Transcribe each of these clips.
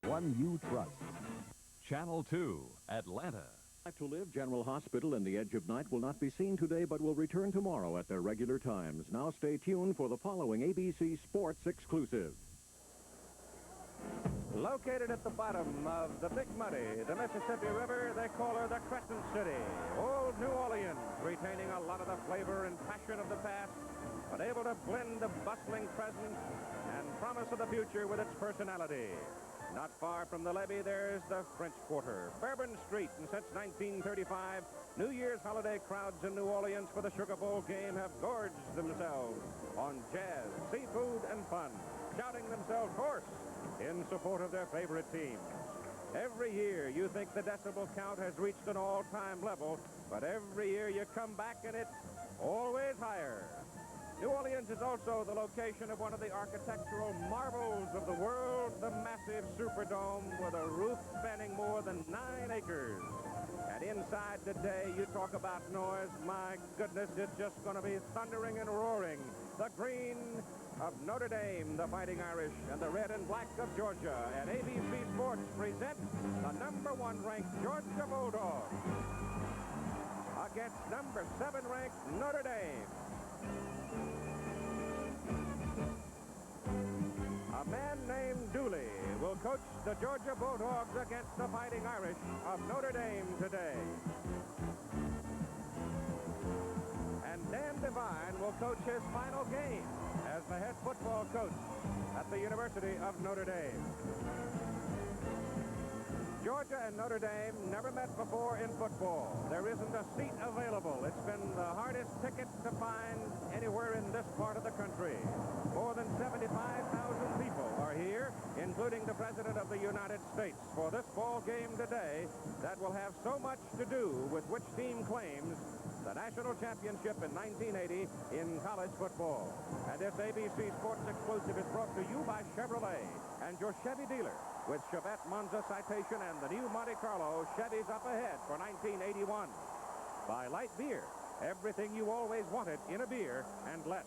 One you trust. Channel 2, Atlanta. Back to Live General Hospital and the Edge of Night will not be seen today, but will return tomorrow at their regular times. Now stay tuned for the following ABC Sports exclusive. Located at the bottom of the Big Muddy, the Mississippi River, they call her the Crescent City. Old New Orleans, retaining a lot of the flavor and passion of the past, but able to blend the bustling present and promise of the future with its personality. Not far from the levee, there's the French Quarter, Bourbon Street, and since 1935, New Year's holiday crowds in New Orleans for the Sugar Bowl game have gorged themselves on jazz, seafood, and fun, shouting themselves hoarse in support of their favorite teams. Every year, you think the decibel count has reached an all-time level, but every year you come back and it's always higher. New Orleans is also the location of one of the architectural marvels of the world, the massive Superdome with a roof spanning more than 9 acres. And inside today, you talk about noise, my goodness, it's just going to be thundering and roaring. The green of Notre Dame, the Fighting Irish, and the red and black of Georgia. And ABC Sports presents the #1 ranked Georgia Bulldogs against #7 ranked Notre Dame. A man named Dooley will coach the Georgia Bulldogs against the Fighting Irish of Notre Dame today. And Dan Devine will coach his final game as the head football coach at the University of Notre Dame. Georgia and Notre Dame never met before in football. There isn't a seat available. It's been the hardest ticket to find anywhere in this part of the country. More than 75,000 people are here, including the President of the United States, for this ball game today that will have so much to do with which team claims the national championship in 1980 in college football. And this ABC Sports exclusive is brought to you by Chevrolet and your Chevy dealer with Chevette Monza Citation and the new Monte Carlo Chevys up ahead for 1981. By Light Beer, everything you always wanted in a beer and less.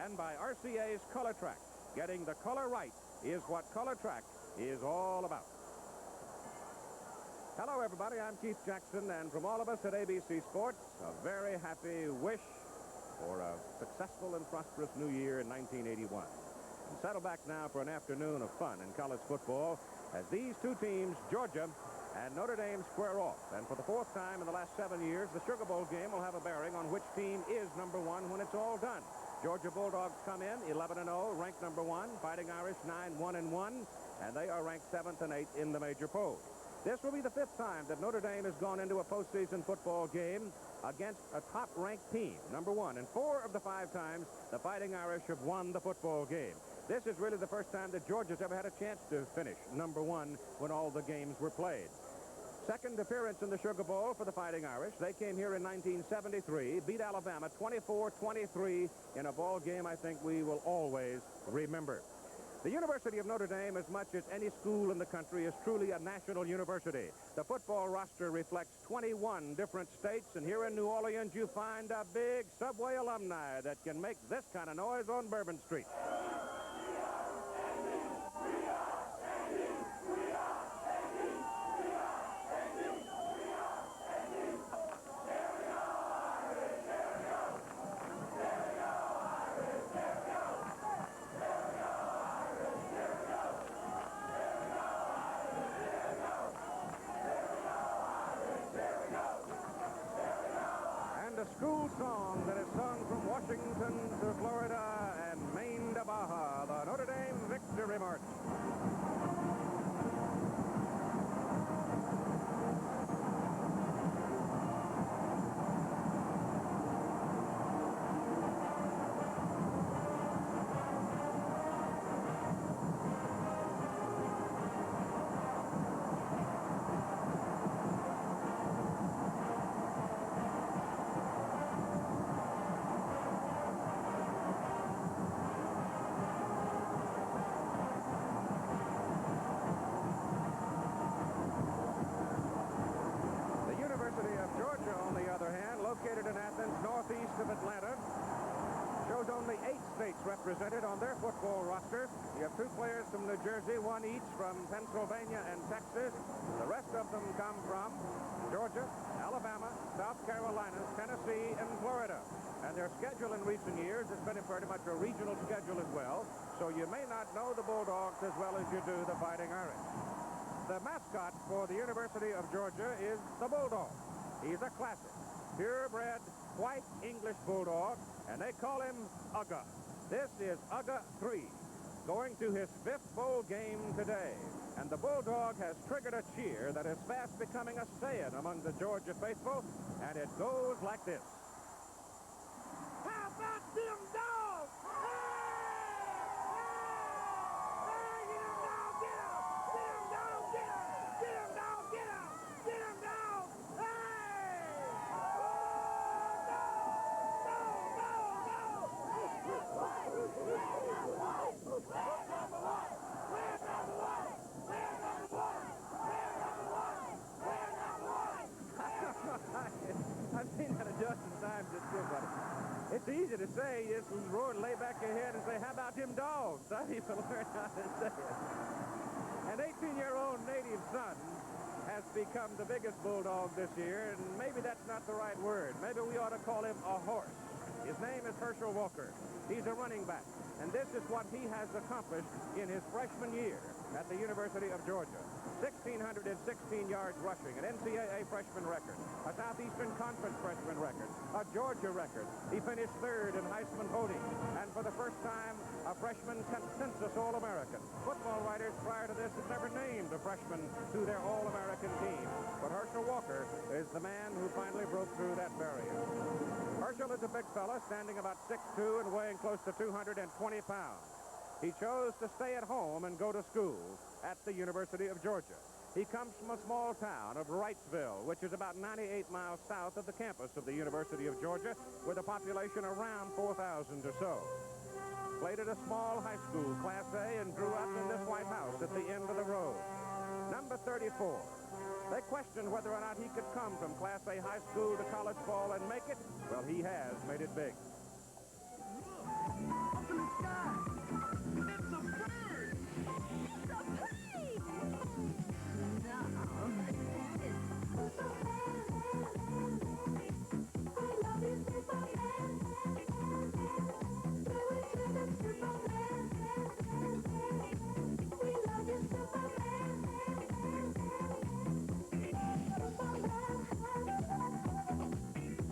And by RCA's Color Track. Getting the color right is what Color Track is all about. Hello, everybody. I'm Keith Jackson, and from all of us at ABC Sports, a very happy wish for a successful and prosperous new year in 1981. And settle back now for an afternoon of fun in college football as these two teams, Georgia and Notre Dame, square off. And for the 4th time in the last 7 years, the Sugar Bowl game will have a bearing on which team is #1 when it's all done. Georgia Bulldogs come in 11-0, ranked #1. Fighting Irish 9-1-1, and they are ranked 7th and 8th in the major polls. This will be the 5th time that Notre Dame has gone into a postseason football game against a top-ranked team, #1. And 4 of the 5 times, the Fighting Irish have won the football game. This is really the first time that Georgia's ever had a chance to finish #1 when all the games were played. Second appearance in the Sugar Bowl for the Fighting Irish. They came here in 1973, beat Alabama 24-23 in a ball game I think we will always remember. The University of Notre Dame, as much as any school in the country, is truly a national university. The football roster reflects 21 different states, and here in New Orleans you find a big Subway alumni that can make this kind of noise on Bourbon Street. A school song that is sung from Washington to Florida and Maine to Baja, the Notre Dame Victory March. represented on their football roster. You have 2 players from New Jersey, 1 each from Pennsylvania and Texas. The rest of them come from Georgia, Alabama, South Carolina, Tennessee, and Florida. And their schedule in recent years has been pretty much a regional schedule as well, so you may not know the Bulldogs as well as you do the Fighting Irish. The mascot for the University of Georgia is the Bulldog. He's a classic, purebred, white English Bulldog, and they call him Ugga. This is Ugga 3, going to his 5th bowl game today. And the Bulldog has triggered a cheer that is fast becoming a saying among the Georgia faithful, and it goes like this. How about them dogs? Hey! Hey! Get them dogs, get them! Get them dogs, get them! Get them dogs, get them! Get them dogs! Hey! Oh, no! No, no, no! We're number one! We're number one! We're number one! We're number one! We're number one! We're number one! I've seen that a dozen times. It's good, buddy. It's easy to say, just roar and lay back your head and say, how about them dogs? I need to learn how to say it. An 18-year-old native son has become the biggest Bulldog this year, and maybe that's not the right word. Maybe we ought to call him a horse. His name is Herschel Walker. He's a running back, and this is what he has accomplished in his freshman year at the University of Georgia. 1,616 yards rushing, an NCAA freshman record, a Southeastern Conference freshman record, a Georgia record. He finished 3rd in Heisman voting, and for the first time, a freshman consensus All-American. Football writers prior to this had never named a freshman to their All-American team, but Herschel Walker is the man who finally broke through that barrier. Herschel is a big fella, standing about 6'2" and weighing close to 220 pounds. He chose to stay at home and go to school at the University of Georgia. He comes from a small town of Wrightsville, which is about 98 miles south of the campus of the University of Georgia, with a population around 4,000 or so. Played at a small high school, Class A, and grew up in this White House at the end of the road. Number 34. They questioned whether or not he could come from Class A high school to college ball and make it. Well, he has made it big. Up in the sky. It's a bird. It's a plane. No, it's Superman. I love you, Superman. Do it to the Superman. We love you, Superman. Superman.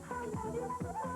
I love you, Superman.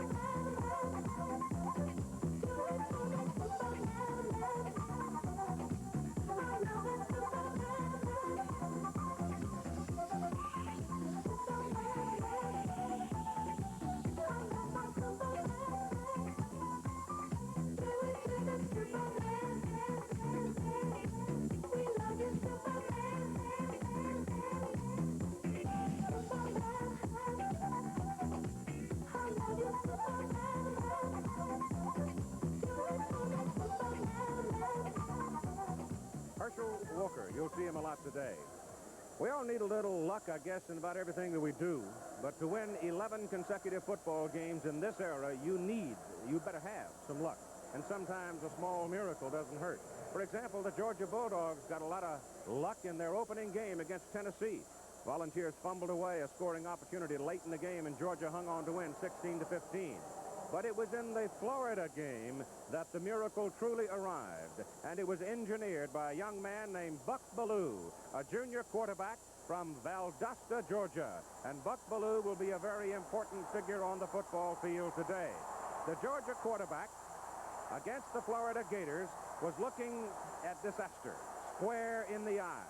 Herschel Walker, you'll see him a lot today. We all need a little luck, I guess, in about everything that we do. But to win 11 consecutive football games in this era, you better have some luck. And sometimes a small miracle doesn't hurt. For example, the Georgia Bulldogs got a lot of luck in their opening game against Tennessee. Volunteers fumbled away a scoring opportunity late in the game, and Georgia hung on to win 16-15. But it was in the Florida game that the miracle truly arrived, and it was engineered by a young man named Buck Belue, a junior quarterback from Valdosta, Georgia. And Buck Belue will be a very important figure on the football field today. The Georgia quarterback against the Florida Gators was looking at disaster, square in the eye.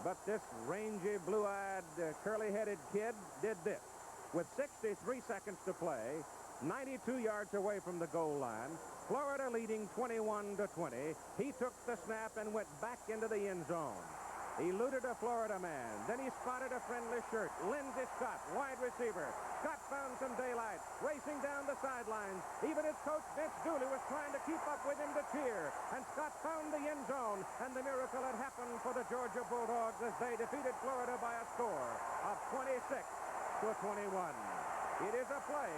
But this rangy, blue-eyed, curly-headed kid did this. With 63 seconds to play, 92 yards away from the goal line, Florida leading 21-20. He took the snap and went back into the end zone. He eluded a Florida man. Then he spotted a friendly shirt. Lindsey Scott, wide receiver. Scott found some daylight, racing down the sidelines. Even his coach, Vince Dooley, was trying to keep up with him to cheer. And Scott found the end zone, and the miracle had happened for the Georgia Bulldogs as they defeated Florida by a score of 26-21. It is a play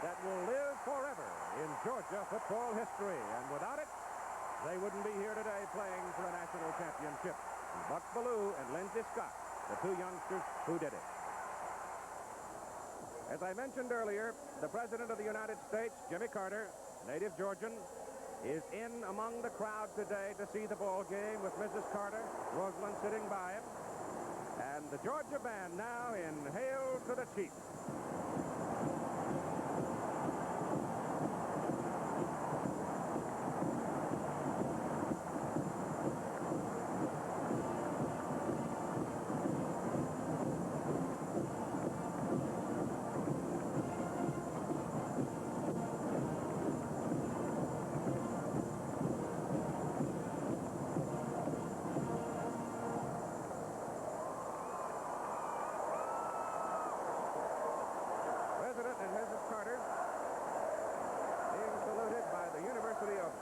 that will live forever in Georgia football history. And without it, they wouldn't be here today playing for a national championship. Buck Belue and Lindsey Scott, the two youngsters who did it. As I mentioned earlier, the President of the United States, Jimmy Carter, native Georgian, is in among the crowd today to see the ball game with Mrs. Carter, Rosalind sitting by him. And the Georgia band now in Hail to the Chief.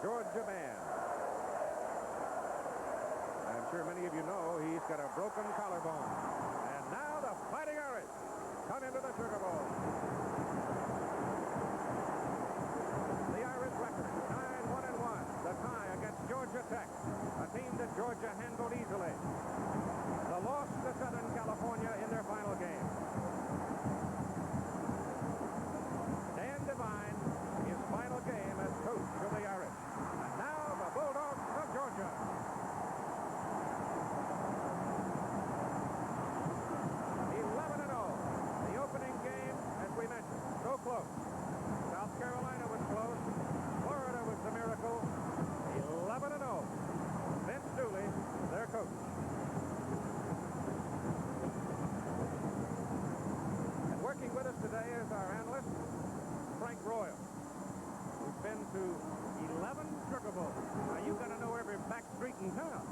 Georgia band. I'm sure many of you know he's got a broken collarbone. And now the Fighting Irish come into the Sugar Bowl. The Irish record, 9-1-1. The tie against Georgia Tech, a team that Georgia handled easily. The loss to Southern California in their final game. Dan Devine, his final game as coach of the Irish. And now the Bulldogs of Georgia. The opening game, as we mentioned, so close. South Carolina was close. Florida was the miracle. 11-0. Vince Dooley, their coach. And working with us today is our analyst, Frank Royal, who's been to 11 Sugar Bowls. Now, you've got to know every back street in town.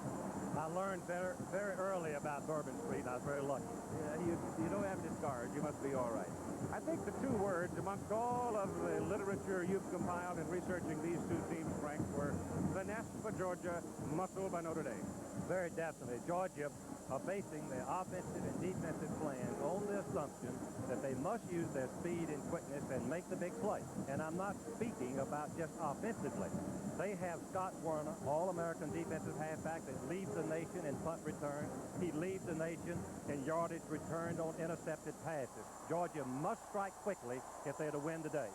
I learned very early about Bourbon Street. I was very lucky. Yeah, you don't have any scars. You must be all right. I think the two words amongst all of the literature you've compiled in researching these two teams, Frank, were finesse for Georgia, muscle by Notre Dame. Very definitely. Georgia are basing their offensive and defensive plans on the assumption that they must use their speed and quickness and make the big play. And I'm not speaking about just offensively. They have Scott Werner, All-American defensive halfback that leads the nation in punt return. He leads the nation in yardage returned on intercepted passes. Georgia must strike quickly if they're to win today.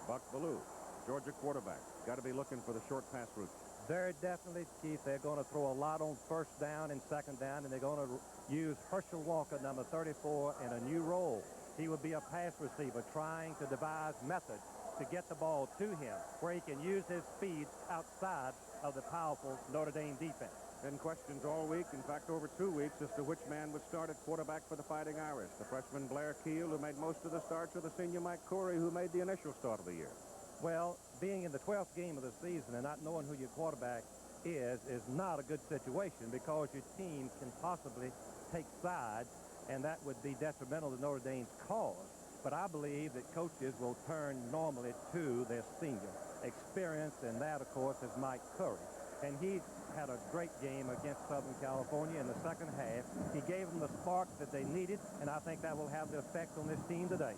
Buck Belue, Georgia quarterback, got to be looking for the short pass route. Very definitely, Keith. They're going to throw a lot on first down and second down, and they're going to use Herschel Walker, number 34, in a new role. He will be a pass receiver trying to devise methods to get the ball to him, where he can use his speed outside of the powerful Notre Dame defense. Been questions all week, in fact over 2 weeks, as to which man would start at quarterback for the Fighting Irish. The freshman Blair Keel, who made most of the starts, or the senior Mike Corey, who made the initial start of the year. Well, being in the 12th game of the season and not knowing who your quarterback is not a good situation, because your team can possibly take sides, and that would be detrimental to Notre Dame's cause. But I believe that coaches will turn normally to their senior. Experience in that, of course, is Mike Curry. And he had a great game against Southern California in the second half. He gave them the spark that they needed, and I think that will have the effect on this team today.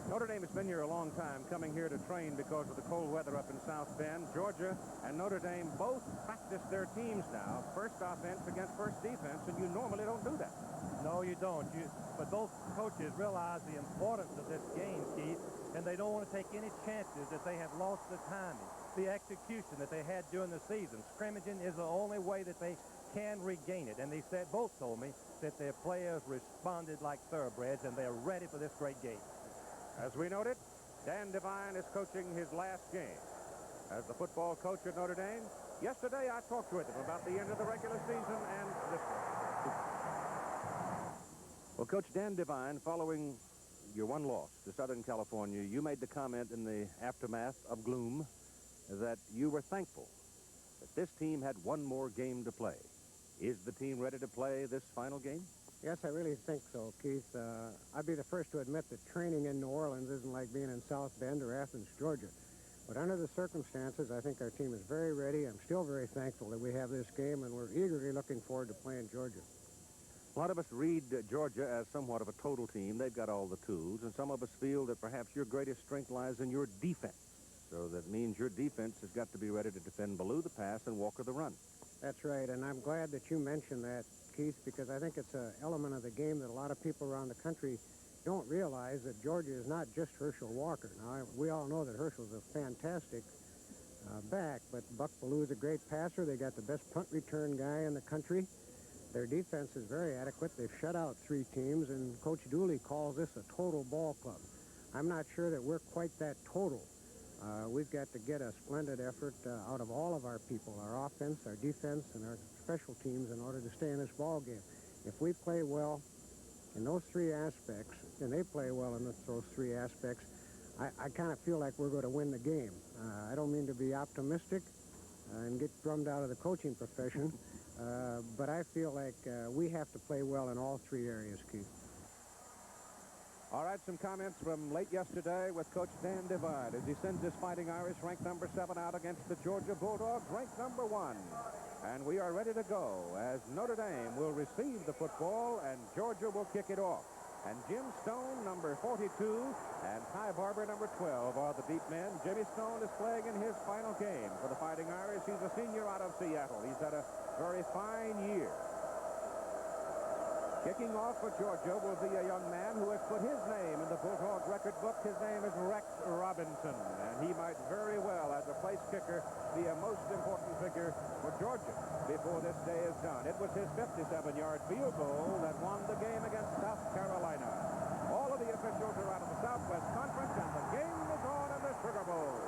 Notre Dame has been here a long time, coming here to train because of the cold weather up in South Bend. Georgia and Notre Dame both practice their teams now, first offense against first defense, and you normally don't do that. No, you don't. But both coaches realize the importance of this game, Keith, and they don't want to take any chances that they have lost the timing, the execution that they had during the season. Scrimmaging is the only way that they can regain it. And they said, both told me, that their players responded like thoroughbreds, and they're ready for this great game. As we noted, Dan Devine is coaching his last game as the football coach at Notre Dame. Yesterday, I talked with him about the end of the regular season and this one. Well, Coach Dan Devine, following your one loss to Southern California, you made the comment in the aftermath of gloom that you were thankful that this team had one more game to play. Is the team ready to play this final game? Yes, I really think so, Keith. I'd be the first to admit that training in New Orleans isn't like being in South Bend or Athens, Georgia. But under the circumstances, I think our team is very ready. I'm still very thankful that we have this game, and we're eagerly looking forward to playing Georgia. A lot of us read Georgia as somewhat of a total team. They've got all the tools, and some of us feel that perhaps your greatest strength lies in your defense. So that means your defense has got to be ready to defend Belue the pass and Walker the run. That's right, and I'm glad that you mentioned that, Keith, because I think it's an element of the game that a lot of people around the country don't realize, that Georgia is not just Herschel Walker. Now, we all know that Herschel's a fantastic back, but Buck Belue is a great passer. They got the best punt return guy in the country. Their defense is very adequate. They've shut out 3 teams, and Coach Dooley calls this a total ball club. I'm not sure that we're quite that total. We've got to get a splendid effort out of all of our people, our offense, our defense, and our special teams in order to stay in this ball game. If we play well in those 3 aspects, and they play well in those 3 aspects, I kind of feel like we're going to win the game. I don't mean to be optimistic and get drummed out of the coaching profession, but I feel like we have to play well in all 3 areas, Keith. All right, some comments from late yesterday with Coach Dan Divide as he sends his Fighting Irish, ranked number 7, out against the Georgia Bulldogs, ranked number 1. And we are ready to go as Notre Dame will receive the football and Georgia will kick it off. And Jim Stone, number 42, and Ty Barber, number 12, are the deep men. Jimmy Stone is playing in his final game for the Fighting Irish. He's a senior out of Seattle. He's had a very fine year. Kicking off for Georgia will be a young man who has put his name in the Bulldog record book. His name is Rex Robinson, and he might very well, as a place kicker, be a most important figure for Georgia before this day is done. It was his 57-yard field goal that won the game against South Carolina. All of the officials are out of the Southwest Conference, and the game is on in the Sugar Bowl.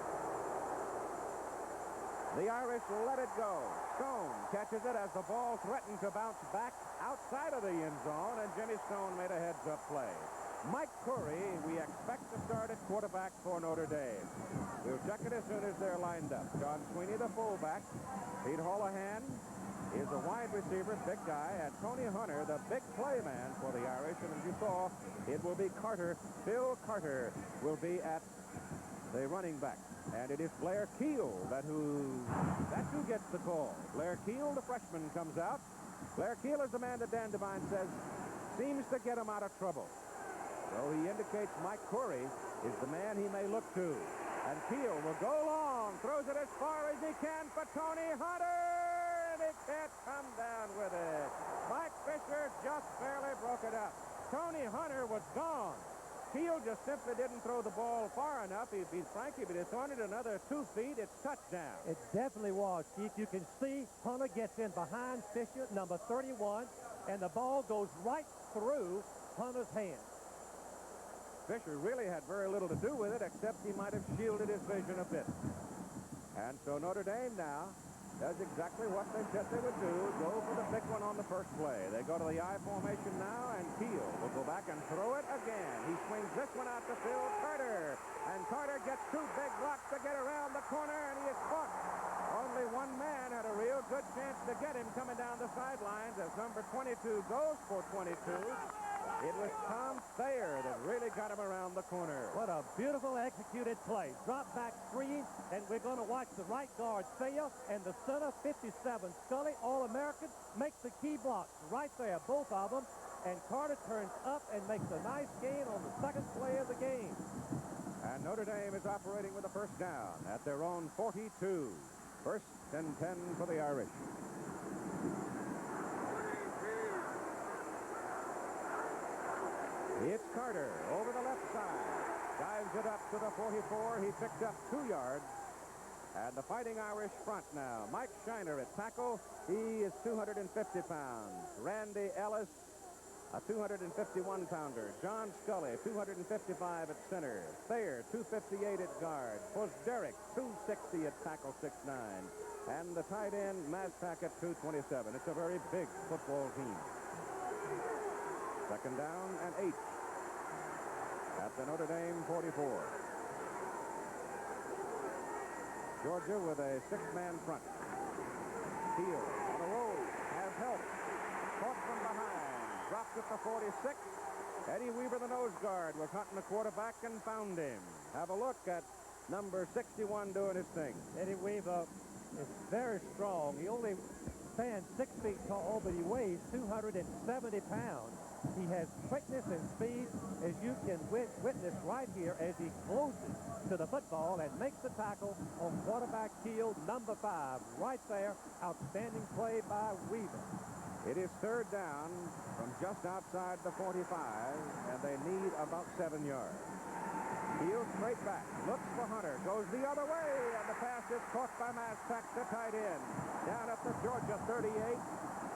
The Irish let it go. Stone catches it as the ball threatened to bounce back outside of the end zone, and Jimmy Stone made a heads-up play. Mike Curry, we expect to start at quarterback for Notre Dame. We'll check it as soon as they're lined up. John Sweeney, the fullback. Pete Holohan is a wide receiver, big guy, and Tony Hunter, the big play man for the Irish. And as you saw, it will be Carter. Bill Carter will be at the running back. And it is Blair Keel that who gets the call. Blair Keel, the freshman, comes out. Blair Keel is the man that Dan Devine says seems to get him out of trouble. So he indicates Mike Curry is the man he may look to. And Keel will go long, throws it as far as he can for Tony Hunter, and he can't come down with it. Mike Fisher just barely broke it up. Tony Hunter was gone. Keel just simply didn't throw the ball far enough. If he's Frankie, but it's on it another 2 feet. It's touchdown. It definitely was, Keith. You can see Hunter gets in behind Fisher, number 31, and the ball goes right through Hunter's hand. Fisher really had very little to do with it, except he might have shielded his vision a bit. And so Notre Dame now does exactly what they said they would do, go for the big one on the first play. They go to the I formation now, and Keel will go back and throw it again. He swings this one out to Phil Carter, and Carter gets 2 big blocks to get around the corner, and he is caught. Only one man had a real good chance to get him coming down the sidelines as number 22 goes for 22. It was Tom Thayer that really got him around the corner. What a beautiful executed play. Drop back screen, and we're going to watch the right guard Thayer and the center 57 Scully, All-American, makes the key blocks right there, both of them. And Carter turns up and makes a nice gain on the second play of the game. And Notre Dame is operating with a first down at their own 42. First and 10 for the Irish. It's Carter over the left side. Dives it up to the 44. He picked up 2 yards. And the Fighting Irish front now. Mike Shiner at tackle. He is 250 pounds. Randy Ellis, a 251-pounder. John Scully, 255 at center. Thayer, 258 at guard. Posderick, 260 at tackle, 6'9". And the tight end, Mazpak at 227. It's a very big football team. Second down and 8 at the Notre Dame 44. Georgia with a 6-man front. Keel on a roll, has help. Caught from behind, dropped at the 46. Eddie Weaver, the nose guard, was hunting the quarterback and found him. Have a look at number 61 doing his thing. Eddie Weaver is very strong. He only stands 6 feet tall, but he weighs 270 pounds. He has quickness and speed, as you can witness right here as he closes to the football and makes the tackle on quarterback Keel, number 5. Right there, outstanding play by Weaver. It is third down from just outside the 45, and they need about 7 yards. Keel straight back, looks for Hunter, goes the other way, and the pass is caught by Mastak, the tight end. Down at the Georgia 38,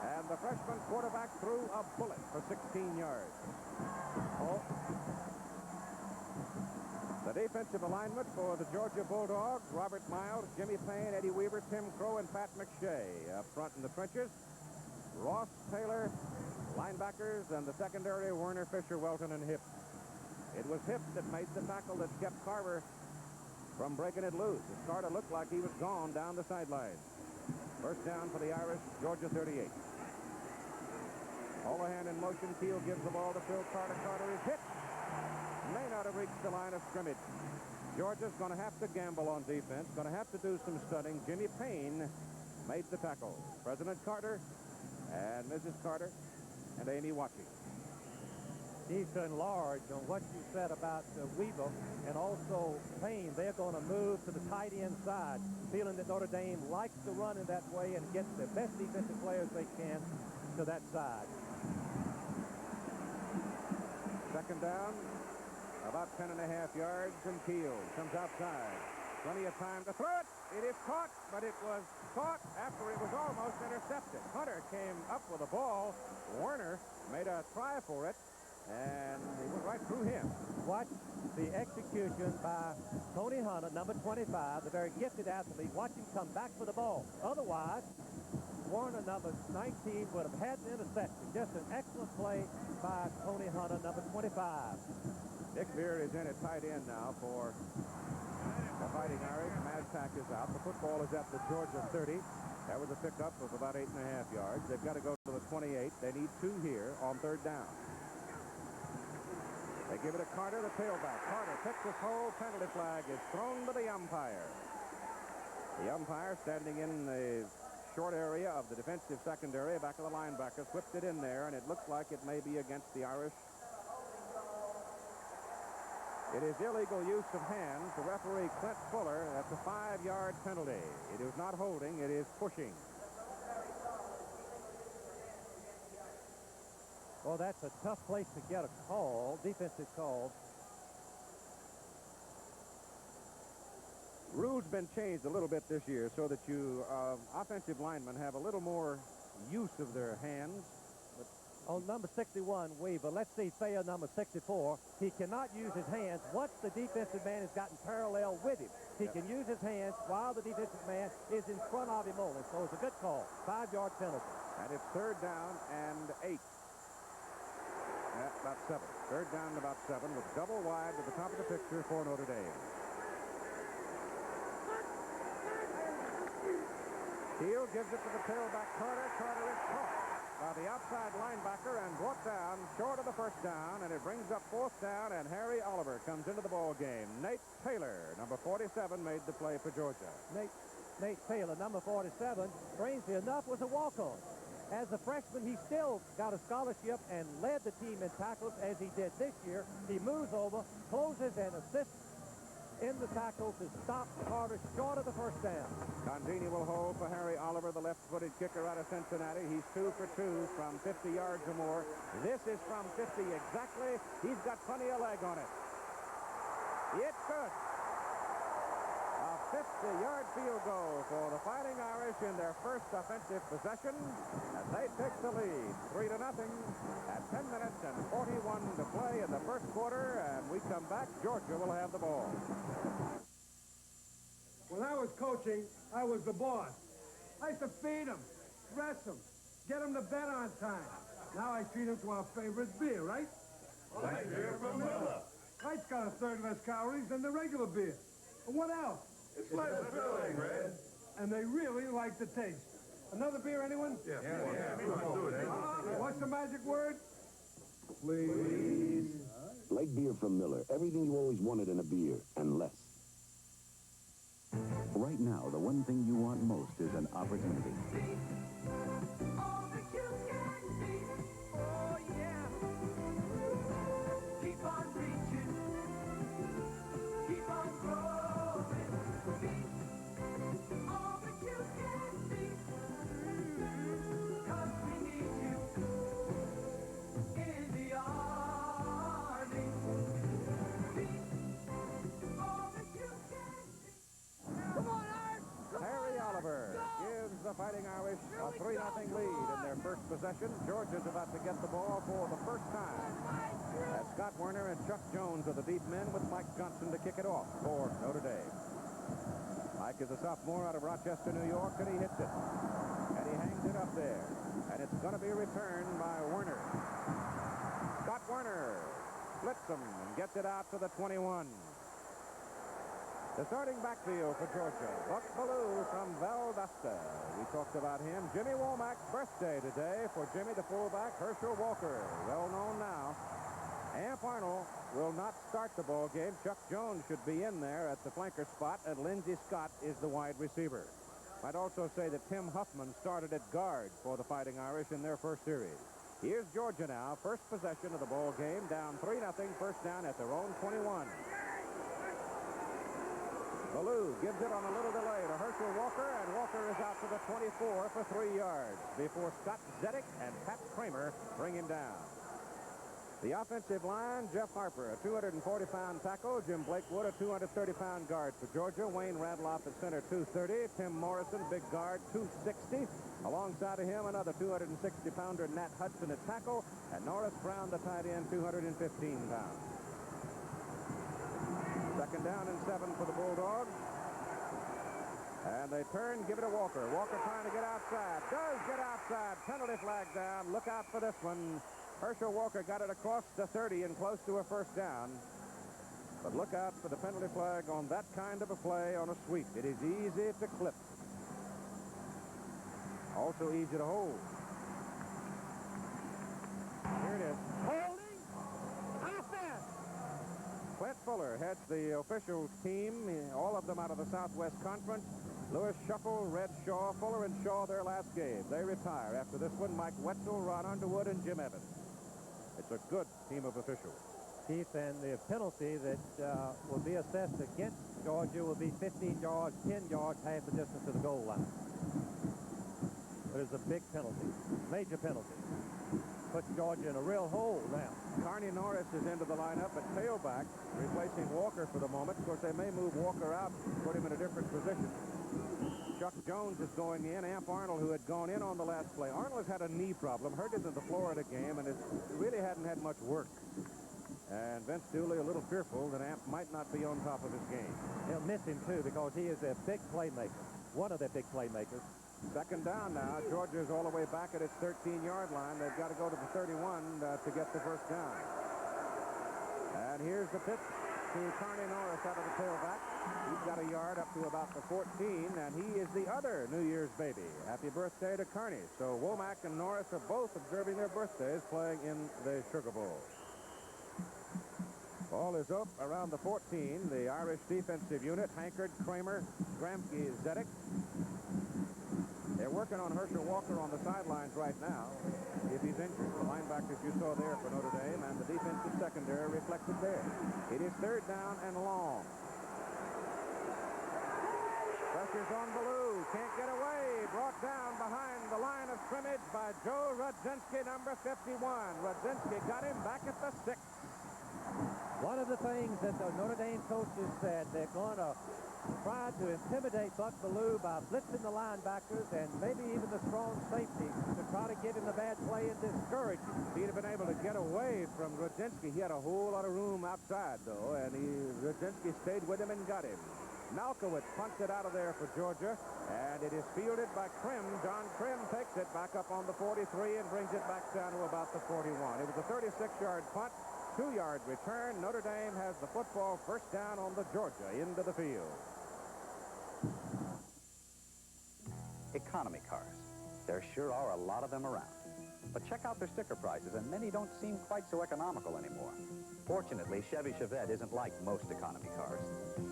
and the freshman quarterback threw a bullet for 16 yards. The defensive alignment for the Georgia Bulldogs: Robert Miles, Jimmy Payne, Eddie Weaver, Tim Crow, and Pat McShay. Up front in the trenches, Ross, Taylor, linebackers, and the secondary, Werner, Fisher, Welton, and Hipp. It was Hipp that made the tackle that kept Carver from breaking it loose. As Carter looked like he was gone down the sideline. First down for the Irish, Georgia 38. Holohan in motion. Keel gives the ball to Phil Carter. Carter is hit. May not have reached the line of scrimmage. Georgia's going to have to gamble on defense, going to have to do some studying. Jimmy Payne made the tackle. President Carter and Mrs. Carter and Amy watching. Needs to enlarge on what you said about Weaver and also Payne. They're going to move to the tight end side, feeling that Notre Dame likes to run in that way and get the best defensive players they can to that side. Second down, about 10.5 yards, and Keel comes outside. Plenty of time to throw it. It is caught, but it was caught after it was almost intercepted. Hunter came up with the ball. Werner made a try for it, and he went right through him. Watch the execution by Tony Hunter, number 25, the very gifted athlete. Watch him come back for the ball. Otherwise, Warner, number 19, would have had the interception. Just an excellent play by Tony Hunter, number 25. Dick Beard is in at tight end now for the Fighting Irish. Mastak is out. The football is at the Georgia 30. That was a pickup of about 8.5 yards. They've got to go to the 28. They need 2 here on third down. They give it to Carter, the tailback. Carter picks his hole. Penalty flag is thrown to the umpire. The umpire, standing in the short area of the defensive secondary, back of the linebackers, whipped it in there, and it looks like it may be against the Irish. It is illegal use of hands. The referee, Clint Fuller, that's a 5-yard penalty. It is not holding, it is pushing. Well, that's a tough place to get a call, defensive call. Rules been changed a little bit this year so that you offensive linemen have a little more use of their hands. But on number 61, Weaver, let's see Thayer, number 64. He cannot use his hands once the defensive man has gotten parallel with him. He can use his hands while the defensive man is in front of him only. So it's a good call. 5-yard penalty. And it's third down and 8. About 7. Third down and about 7 with double wide at the top of the picture for Notre Dame. Keel gives it to the tailback Carter. Carter is caught by the outside linebacker and brought down short of the first down, and it brings up fourth down, and Harry Oliver comes into the ball game. Nate Taylor, number 47, made the play for Georgia. Nate Taylor, number 47, strangely enough, was a walk-on. As a freshman, he still got a scholarship and led the team in tackles as he did this year. He moves over, closes, and assists in the tackle to stop Carter short of the first down. Condini will hold for Harry Oliver, the left-footed kicker out of Cincinnati. He's 2 for 2 from 50 yards or more. This is from 50 exactly. He's got plenty of leg on it. It's good. A 50-yard field goal for the Fighting Irish in their first offensive possession, and they take the lead 3-0 at 10 minutes and 41 to play in the first quarter, and we come back. Georgia will have the ball. When I was coaching, I was the boss. I used to feed them, dress them, get them to bed on time. Now I treat them to our favorite beer, right? Light beer from Miller. Light's got a third less calories than the regular beer. And what else? It's less filling, Red. And they really like the taste. Another beer, anyone? Yeah. Do it, What's the magic word? Please. Light beer from Miller. Everything you always wanted in a beer, and less. Right now, the one thing you want most is an opportunity. All that you can be. Oh, yeah. possession. Georgia's about to get the ball for the first time. As Scott Werner and Chuck Jones are the deep men with Mike Johnson to kick it off for Notre Dame. Mike is a sophomore out of Rochester, New York, and he hits it. And he hangs it up there. And it's going to be returned by Werner. Scott Werner splits him and gets it out to the 21. The starting backfield for Georgia, Buck Belue from Valdosta. We talked about him. Jimmy Womack's birthday today for Jimmy, the fullback, Herschel Walker, well known now. Amp Arnold will not start the ball game. Chuck Jones should be in there at the flanker spot, and Lindsey Scott is the wide receiver. I'd also say that Tim Huffman started at guard for the Fighting Irish in their first series. Here's Georgia now, first possession of the ball game, down 3-0, first down at their own 21. Belue gives it on a little delay to Herschel Walker, and Walker is out to the 24 for 3 yards before Scott Zedek and Pat Kramer bring him down. The offensive line, Jeff Harper, a 240-pound tackle. Jim Blakewood, a 230-pound guard for Georgia. Wayne Radloff at center, 230. Tim Morrison, big guard, 260. Alongside of him, another 260-pounder, Nat Hudson at tackle. And Norris Brown, the tight end, 215 pounds. Second down and 7 for the Bulldogs. And they turn, give it to Walker. Walker trying to get outside. Does get outside. Penalty flag down. Look out for this one. Herschel Walker got it across the 30 and close to a first down. But look out for the penalty flag on that kind of a play on a sweep. It is easy to clip. Also easy to hold. Here it is. Holding. Offense. Clint Fuller heads the officials team, all of them out of the Southwest Conference. Lewis Shuffle, Red Shaw, Fuller and Shaw their last game. They retire after this one. Mike Wetzel, Ron Underwood, and Jim Evans. It's a good team of officials. Keith, and the penalty that will be assessed against Georgia will be 15 yards, 10 yards, half the distance to the goal line. It is a big penalty, major penalty. Puts Georgia in a real hole now. Carney Norris is into the lineup at tailback, replacing Walker for the moment. Of course, they may move Walker out, put him in a different position. Chuck Jones is going in. Amp Arnold, who had gone in on the last play. Arnold has had a knee problem, hurt it in the Florida game, and really hadn't had much work. And Vince Dooley a little fearful that Amp might not be on top of his game. He'll miss him, too, because he is a big playmaker, one of their big playmakers. Second down now. Georgia's all the way back at its 13-yard line. They've got to go to the 31 to get the first down. And here's the pitch to Carney Norris out of the tailback. He's got a yard up to about the 14, and he is the other New Year's baby. Happy birthday to Carney. So Womack and Norris are both observing their birthdays playing in the Sugar Bowl. Ball is up around the 14. The Irish defensive unit, Hankard, Kramer, Gramke, Zedek. They're working on Herschel Walker on the sidelines right now. If he's injured, the linebackers you saw there for Notre Dame and the defensive secondary reflected there. It is third down and long. Pressure's on Belue. Can't get away. Brought down behind the line of scrimmage by Joe Rudzinski, number 51. Rudzinski got him back at the 6. One of the things that the Notre Dame coaches said, they're going to try to intimidate Buck Belue by blitzing the linebackers and maybe even the strong safety to try to get him the bad play and discourage him. He'd have been able to get away from Rudzinski. He had a whole lot of room outside, though, and Rudzinski stayed with him and got him. Malkowitz punts it out of there for Georgia, and it is fielded by Krim. John Krim takes it back up on the 43 and brings it back down to about the 41. It was a 36-yard punt, 2-yard return. Notre Dame has the football first down on the Georgia into the field. Economy cars. There sure are a lot of them around. But check out their sticker prices, and many don't seem quite so economical anymore. Fortunately, Chevy Chevette isn't like most economy cars,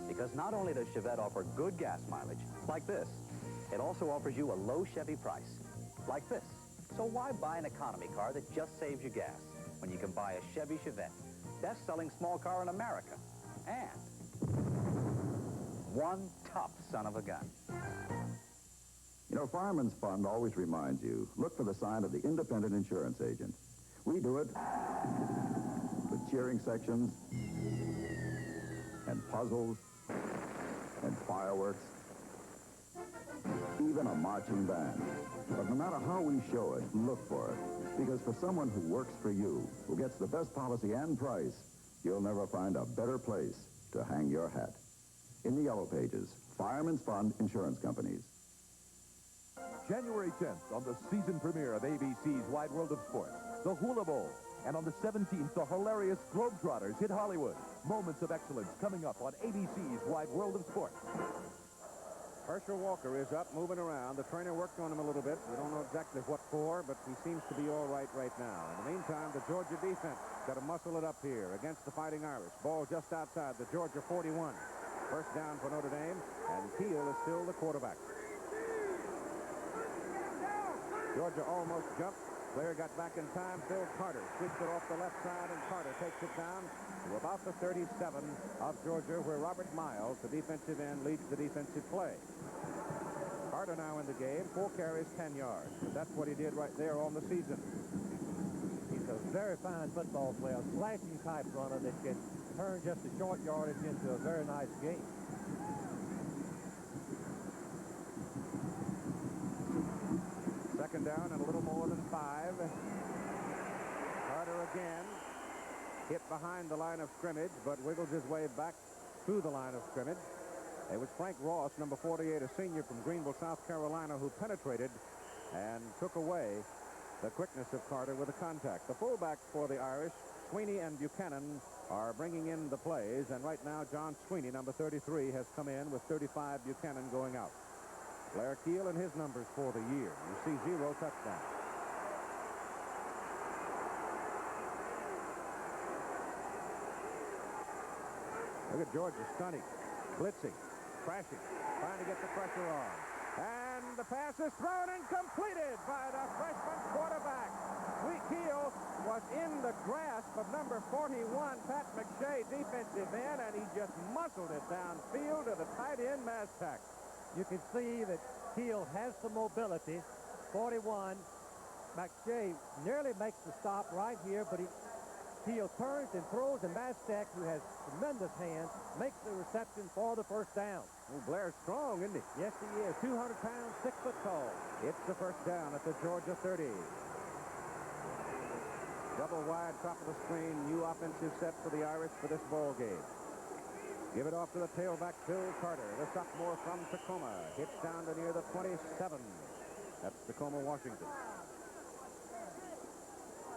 because not only does Chevette offer good gas mileage, like this, it also offers you a low Chevy price, like this. So why buy an economy car that just saves you gas when you can buy a Chevy Chevette, best-selling small car in America, and one tough son of a gun? You know, Fireman's Fund always reminds you, look for the sign of the independent insurance agent. We do it with cheering sections and puzzles and fireworks even a marching band. But no matter how we show it, look for it. Because for someone who works for you, who gets the best policy and price, you'll never find a better place to hang your hat. In the Yellow Pages, Fireman's Fund Insurance Companies. January 10th, on the season premiere of ABC's Wide World of Sports, the Hula Bowl. And on the 17th, the hilarious Globetrotters hit Hollywood. Moments of excellence coming up on ABC's Wide World of Sports. Herschel Walker is up, moving around. The trainer worked on him a little bit. We don't know exactly what for, but he seems to be all right now. In the meantime, the Georgia defense got to muscle it up here against the Fighting Irish. Ball just outside the Georgia 41. First down for Notre Dame, and Keel is still the quarterback. Georgia almost jumped. Blair got back in time. Phil Carter sweeps it off the left side, and Carter takes it down to about the 37 of Georgia, where Robert Miles, the defensive end, leads the defensive play. Carter now in the game, 4 carries, 10 yards. That's what he did right there on the season. He's a very fine football player, a slashing type runner that can turn just a short yardage into a very nice game. Second down and a little more than 5. Carter again hit behind the line of scrimmage, but wiggles his way back through the line of scrimmage. It was Frank Ross, number 48, a senior from Greenville, South Carolina, who penetrated and took away the quickness of Carter with a contact. The fullbacks for the Irish, Sweeney and Buchanan, are bringing in the plays, and right now John Sweeney, number 33, has come in with 35, Buchanan going out. Blair Keel and his numbers for the year. You see 0 touchdowns. Look at Georgia stunning, blitzing, crashing, trying to get the pressure on. And the pass is thrown and completed by the freshman quarterback. Keel was in the grasp of number 41, Pat McShay, defensive end, and he just muscled it downfield to the tight end Maztak. You can see that Keel has the mobility. 41, McShay nearly makes the stop right here, but Keel turns and throws, and Maztak, who has tremendous hands, makes the reception for the first down. Oh, Blair's strong, isn't he? Yes, he is. 200 pounds, 6 foot tall. It's the first down at the Georgia 30. Double wide, top of the screen, new offensive set for the Irish for this ball game. Give it off to the tailback, Phil Carter, the sophomore from Tacoma. Hits down to near the 27. That's Tacoma, Washington.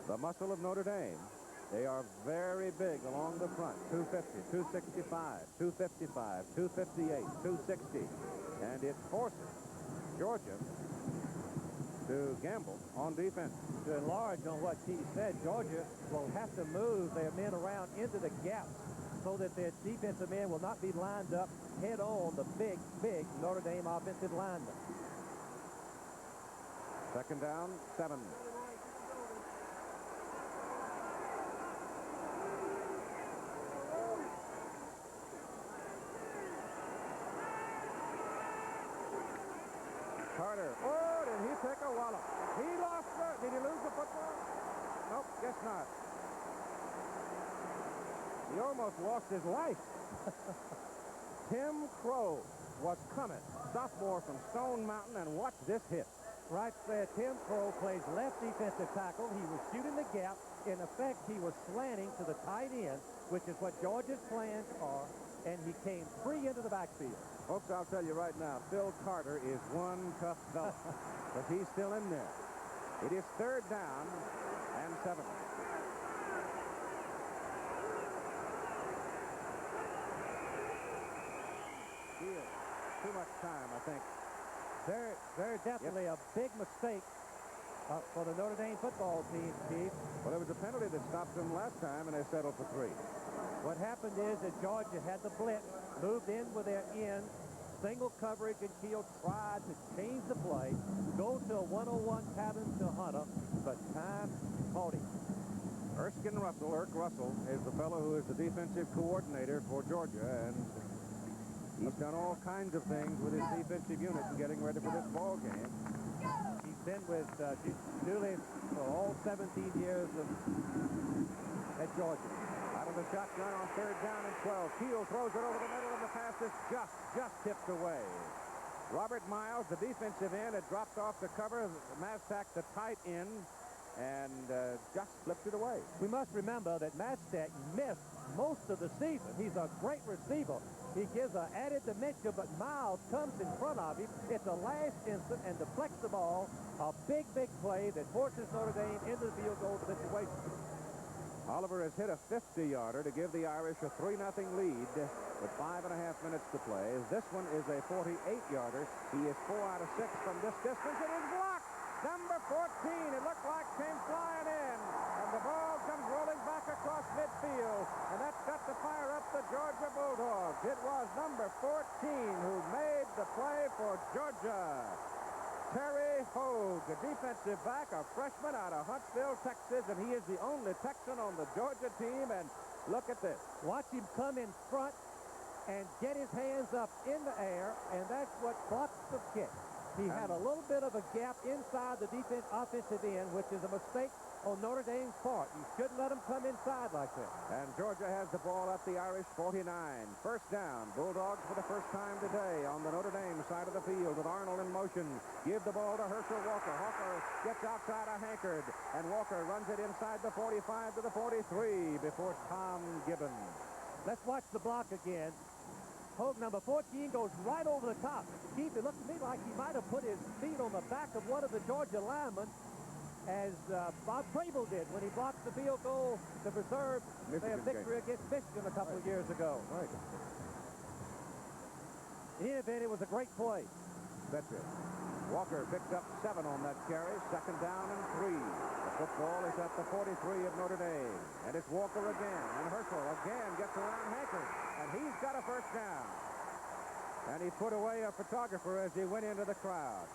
The muscle of Notre Dame. They are very big along the front. 250, 265, 255, 258, 260. And it forces Georgia to gamble on defense. To enlarge on what Keith said, Georgia will have to move their men around into the gaps so that their defensive men will not be lined up head on the big Notre Dame offensive linemen. Second down, 7. Carter. Oh, did he take a wallop? He lost the... Did he lose the football? Nope, guess not. He almost lost his life. Tim Crow was coming. Sophomore from Stone Mountain, and watch this hit. Right there, Tim Crow plays left defensive tackle. He was shooting the gap. In effect, he was slanting to the tight end, which is what Georgia's plans are, and he came free into the backfield. Folks, I'll tell you right now, Phil Carter is one tough fella, but he's still in there. It is third down and 7. Too much time, I think. Very definitely a big mistake for the Notre Dame football team, Steve. Well, there was a penalty that stopped them last time, and they settled for 3. What happened is that Georgia had the blitz, moved in with their end, single coverage, and Keel tried to change the play, go to a 101 pattern to Hunter, but time caught him. Irk Russell, is the fellow who is the defensive coordinator for Georgia, and he's done all kinds of things with his defensive unit in getting ready for this ball game. He's been with Dooley for all 17 years at Georgia. Out of the shotgun on third down and 12. Keel throws it over the middle, and the pass is just tipped away. Robert Miles, the defensive end, had dropped off to cover Mastak, the tight end, and just flipped it away. We must remember that Mastak missed most of the season. He's a great receiver. He gives an added dimension, but Miles comes in front of him. It's a last instant and deflects the ball. A big, big play that forces Notre Dame into the field goal situation. Oliver has hit a 50-yarder to give the Irish a 3-0 lead with 5.5 minutes to play. This one is a 48-yarder. He is 4 out of 6 from this distance. It is blocked. Number 14, it looked like came flying in. And the ball comes rolling back across midfield. And that's got to fire up the Georgia Bulldogs. It was number 14 who made the play for Georgia. Terry Hogue, the defensive back, a freshman out of Huntsville, Texas, and he is the only Texan on the Georgia team. And look at this. Watch him come in front and get his hands up in the air, and that's what blocks the kick. He had a little bit of a gap inside the offensive end, which is a mistake on Notre Dame's part. You shouldn't let him come inside like that. And Georgia has the ball at the Irish 49. First down. Bulldogs for the first time today on the Notre Dame side of the field with Arnold in motion. Give the ball to Herschel Walker. Walker gets outside a Hankard, and Walker runs it inside the 45 to the 43 before Tom Gibbons. Let's watch the block again. Hogue, number 14, goes right over the top. Keith, it looked to me like he might have put his feet on the back of one of the Georgia linemen, as Bob Crable did when he blocked the field goal to preserve their victory against Michigan a couple of years ago. Right. In any event, it was a great play. That's it. Walker picked up 7 on that carry. Second down and 3. The football is at the 43 of Notre Dame. And it's Walker again. And Herschel again gets around Hankard. And he's got a first down. And he put away a photographer as he went into the crowd.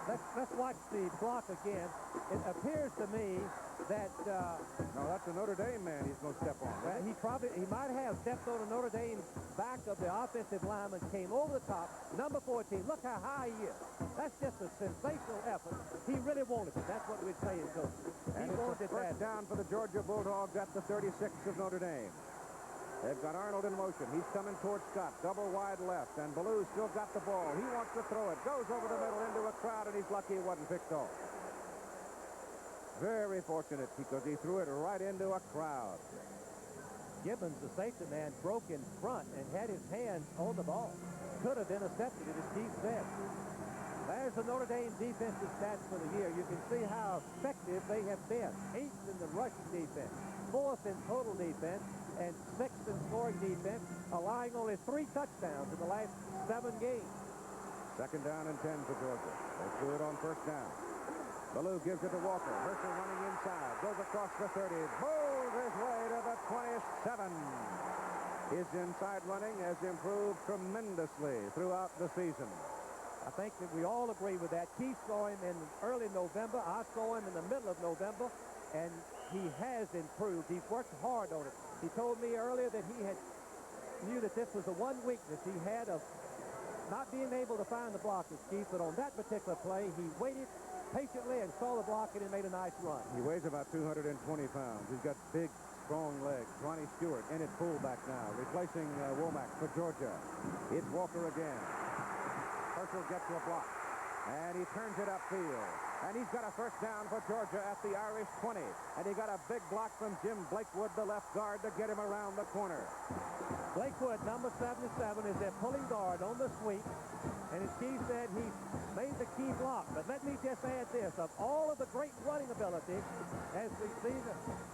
Let's watch the block again. It appears to me that no, that's a Notre Dame man he's going to step on. Well, he might have stepped on a Notre Dame back of the offensive lineman, came over the top. Number 14, look how high he is. That's just a sensational effort. He really wanted it. That's what we'd say, Coach. And it's a first down for the Georgia Bulldogs at the 36 of Notre Dame. They've got Arnold in motion. He's coming towards Scott. Double wide left. And Belue still got the ball. He wants to throw it. Goes over the middle into a crowd, and he's lucky it wasn't picked off. Very fortunate because he threw it right into a crowd. Gibbons, the safety man, broke in front and had his hands on the ball. Could have intercepted it, as Keith said. There's the Notre Dame defensive stats for the year. You can see how effective they have been. 8th in the rushing defense, 4th in total defense, and 6th in scoring defense, allowing only 3 touchdowns in the last 7 games. Second down and 10 for Georgia. They threw it on first down. Belue gives it to Walker. Herschel running inside. Goes across the 30. Bowls his way to the 27. His inside running has improved tremendously throughout the season. I think that we all agree with that. Keith saw him in early November. I saw him in the middle of November, and he has improved. He's worked hard on it. He told me earlier that he knew that this was the one weakness he had of not being able to find the blockers, Keith, but on that particular play, he waited patiently and saw the block and he made a nice run. He weighs about 220 pounds. He's got big, strong legs. Ronnie Stewart in at fullback now, replacing Womack for Georgia. It's Walker again. Herschel gets to a block, and he turns it upfield. And he's got a first down for Georgia at the Irish 20. And he got a big block from Jim Blakewood, the left guard, to get him around the corner. Blakewood, number 77, is their pulling guard on the sweep. And as Keith said, he made the key block. But let me just add this. Of all of the great running ability, as we see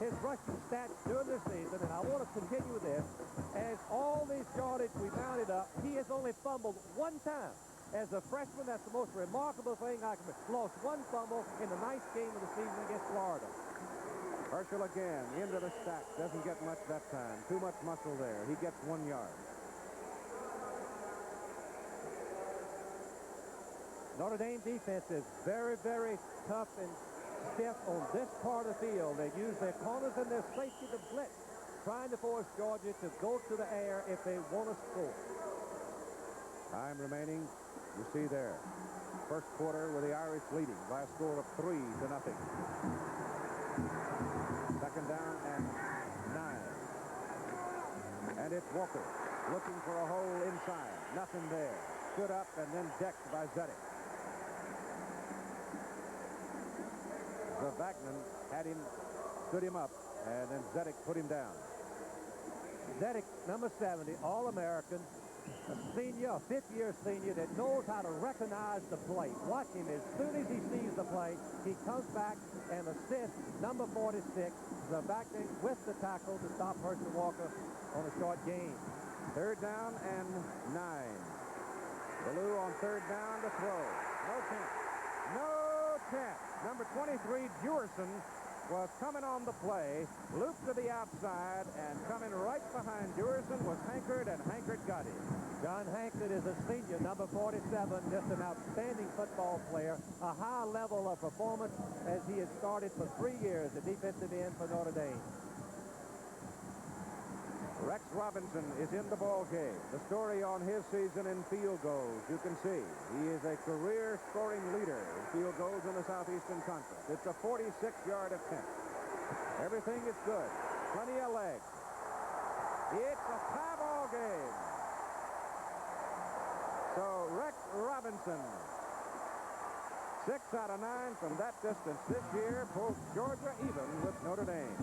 his rushing stats during the season, and I want to continue with this, as all these yardage we mounted up, he has only fumbled 1 time. As a freshman, that's the most remarkable thing I can remember. Lost 1 fumble in the ninth game of the season against Florida. Herschel again into the stack. Doesn't get much that time. Too much muscle there. He gets 1 yard. Notre Dame defense is very, very tough and stiff on this part of the field. They use their corners and their safety to blitz, trying to force Georgia to go to the air if they want to score. Time remaining. You see there. First quarter with the Irish leading by a score of 3-0. Second down and 9. And it's Walker. looking for a hole inside. Nothing there. Stood up and then decked by Zedek. Zavagnin had him, stood him up, and then Zedek put him down. Zedek, number 70, All-American, a senior, a fifth-year senior that knows how to recognize the play. Watch him. As soon as he sees the play, he comes back and assists number 46, Zavagnin, with the tackle to stop Herschel Walker on a short gain. 3rd down and 9. Belue on 3rd down to throw. No chance. No chance. Number 23, Jewerson, was coming on the play, looped to the outside, and coming right behind Jewerson was Hankard, and Hankard got him. John Hankard is a senior, number 47, just an outstanding football player, a high level of performance as he had started for 3 years, the defensive end for Notre Dame. Rex Robinson is in the ball game. The story on his season in field goals, you can see. He is a career scoring leader in field goals in the Southeastern Conference. It's a 46-yard attempt. Everything is good. Plenty of legs. It's a tie ball game. So Rex Robinson, 6 out of 9 from that distance this year, pulls Georgia even with Notre Dame.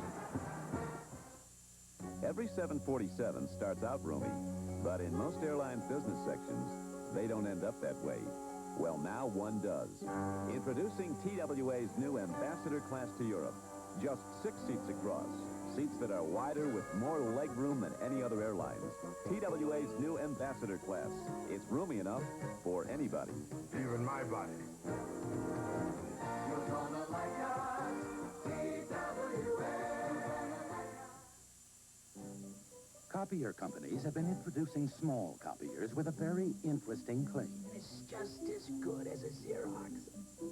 Every 747 starts out roomy, but in most airlines' business sections, they don't end up that way. Well, now one does. Introducing TWA's new Ambassador class to Europe. Just 6 seats across. Seats that are wider with more leg room than any other airlines. TWA's new Ambassador class. It's roomy enough for anybody. Even my body. You're gonna like us, TWA. Copier companies have been introducing small copiers with a very interesting claim. It's just as good as a Xerox.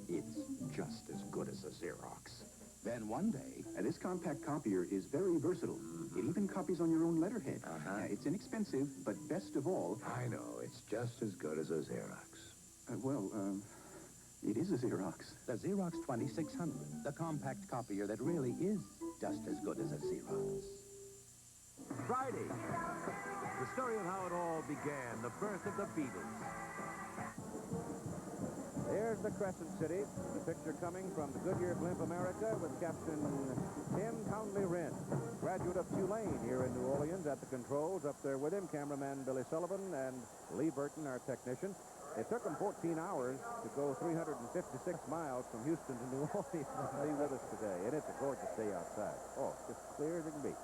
It's just as good as a Xerox. Then one day... This compact copier is very versatile. It even copies on your own letterhead. It's inexpensive, but best of all... I know. It's just as good as a Xerox. It is a Xerox. The Xerox 2600, the compact copier that really is just as good as a Xerox. Friday, the story of how it all began, the birth of the Beatles. There's the Crescent City, the picture coming from the Goodyear Blimp America with Captain Tim Townley Wren, graduate of Tulane here in New Orleans at the controls. Up there with him, cameraman Billy Sullivan and Lee Burton, our technician. It took them 14 hours to go 356 miles from Houston to New Orleans to be with us today. And it's a gorgeous day outside. Oh, just clear as it can be.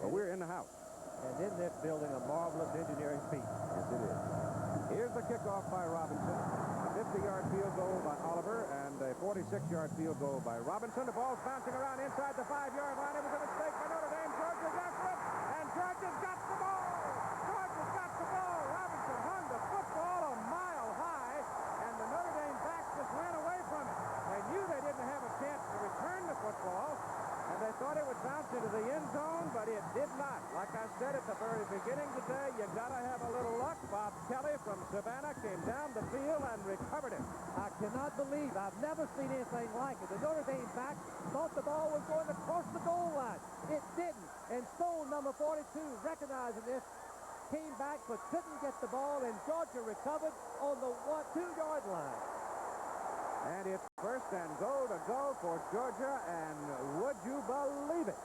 Well, we're in the house. And in this building, a marvelous engineering feat. Yes, it is. Here's the kickoff by Robinson. A 50-yard field goal by Oliver and a 46-yard field goal by Robinson. The ball's bouncing around inside the 5-yard line. It was a mistake by Notre Dame. Georgia's after it, and Georgia's got the ball. Georgia's got the ball. Robinson hung the football a mile high, and the Notre Dame backs just ran away from it. They knew they didn't have a chance to return the football, and they thought it would bounce into the end zone, but it did not. Like I said at the very beginning today, you got to have a little luck. Bob Kelly from Savannah came down the field and recovered it. I cannot believe, I've never seen anything like it. The Notre Dame back thought the ball was going to cross the goal line. It didn't. And Stone, number 42, recognizing this, came back but couldn't get the ball, and Georgia recovered on the 2-yard line. And it's first and goal to go for Georgia, and would you believe it?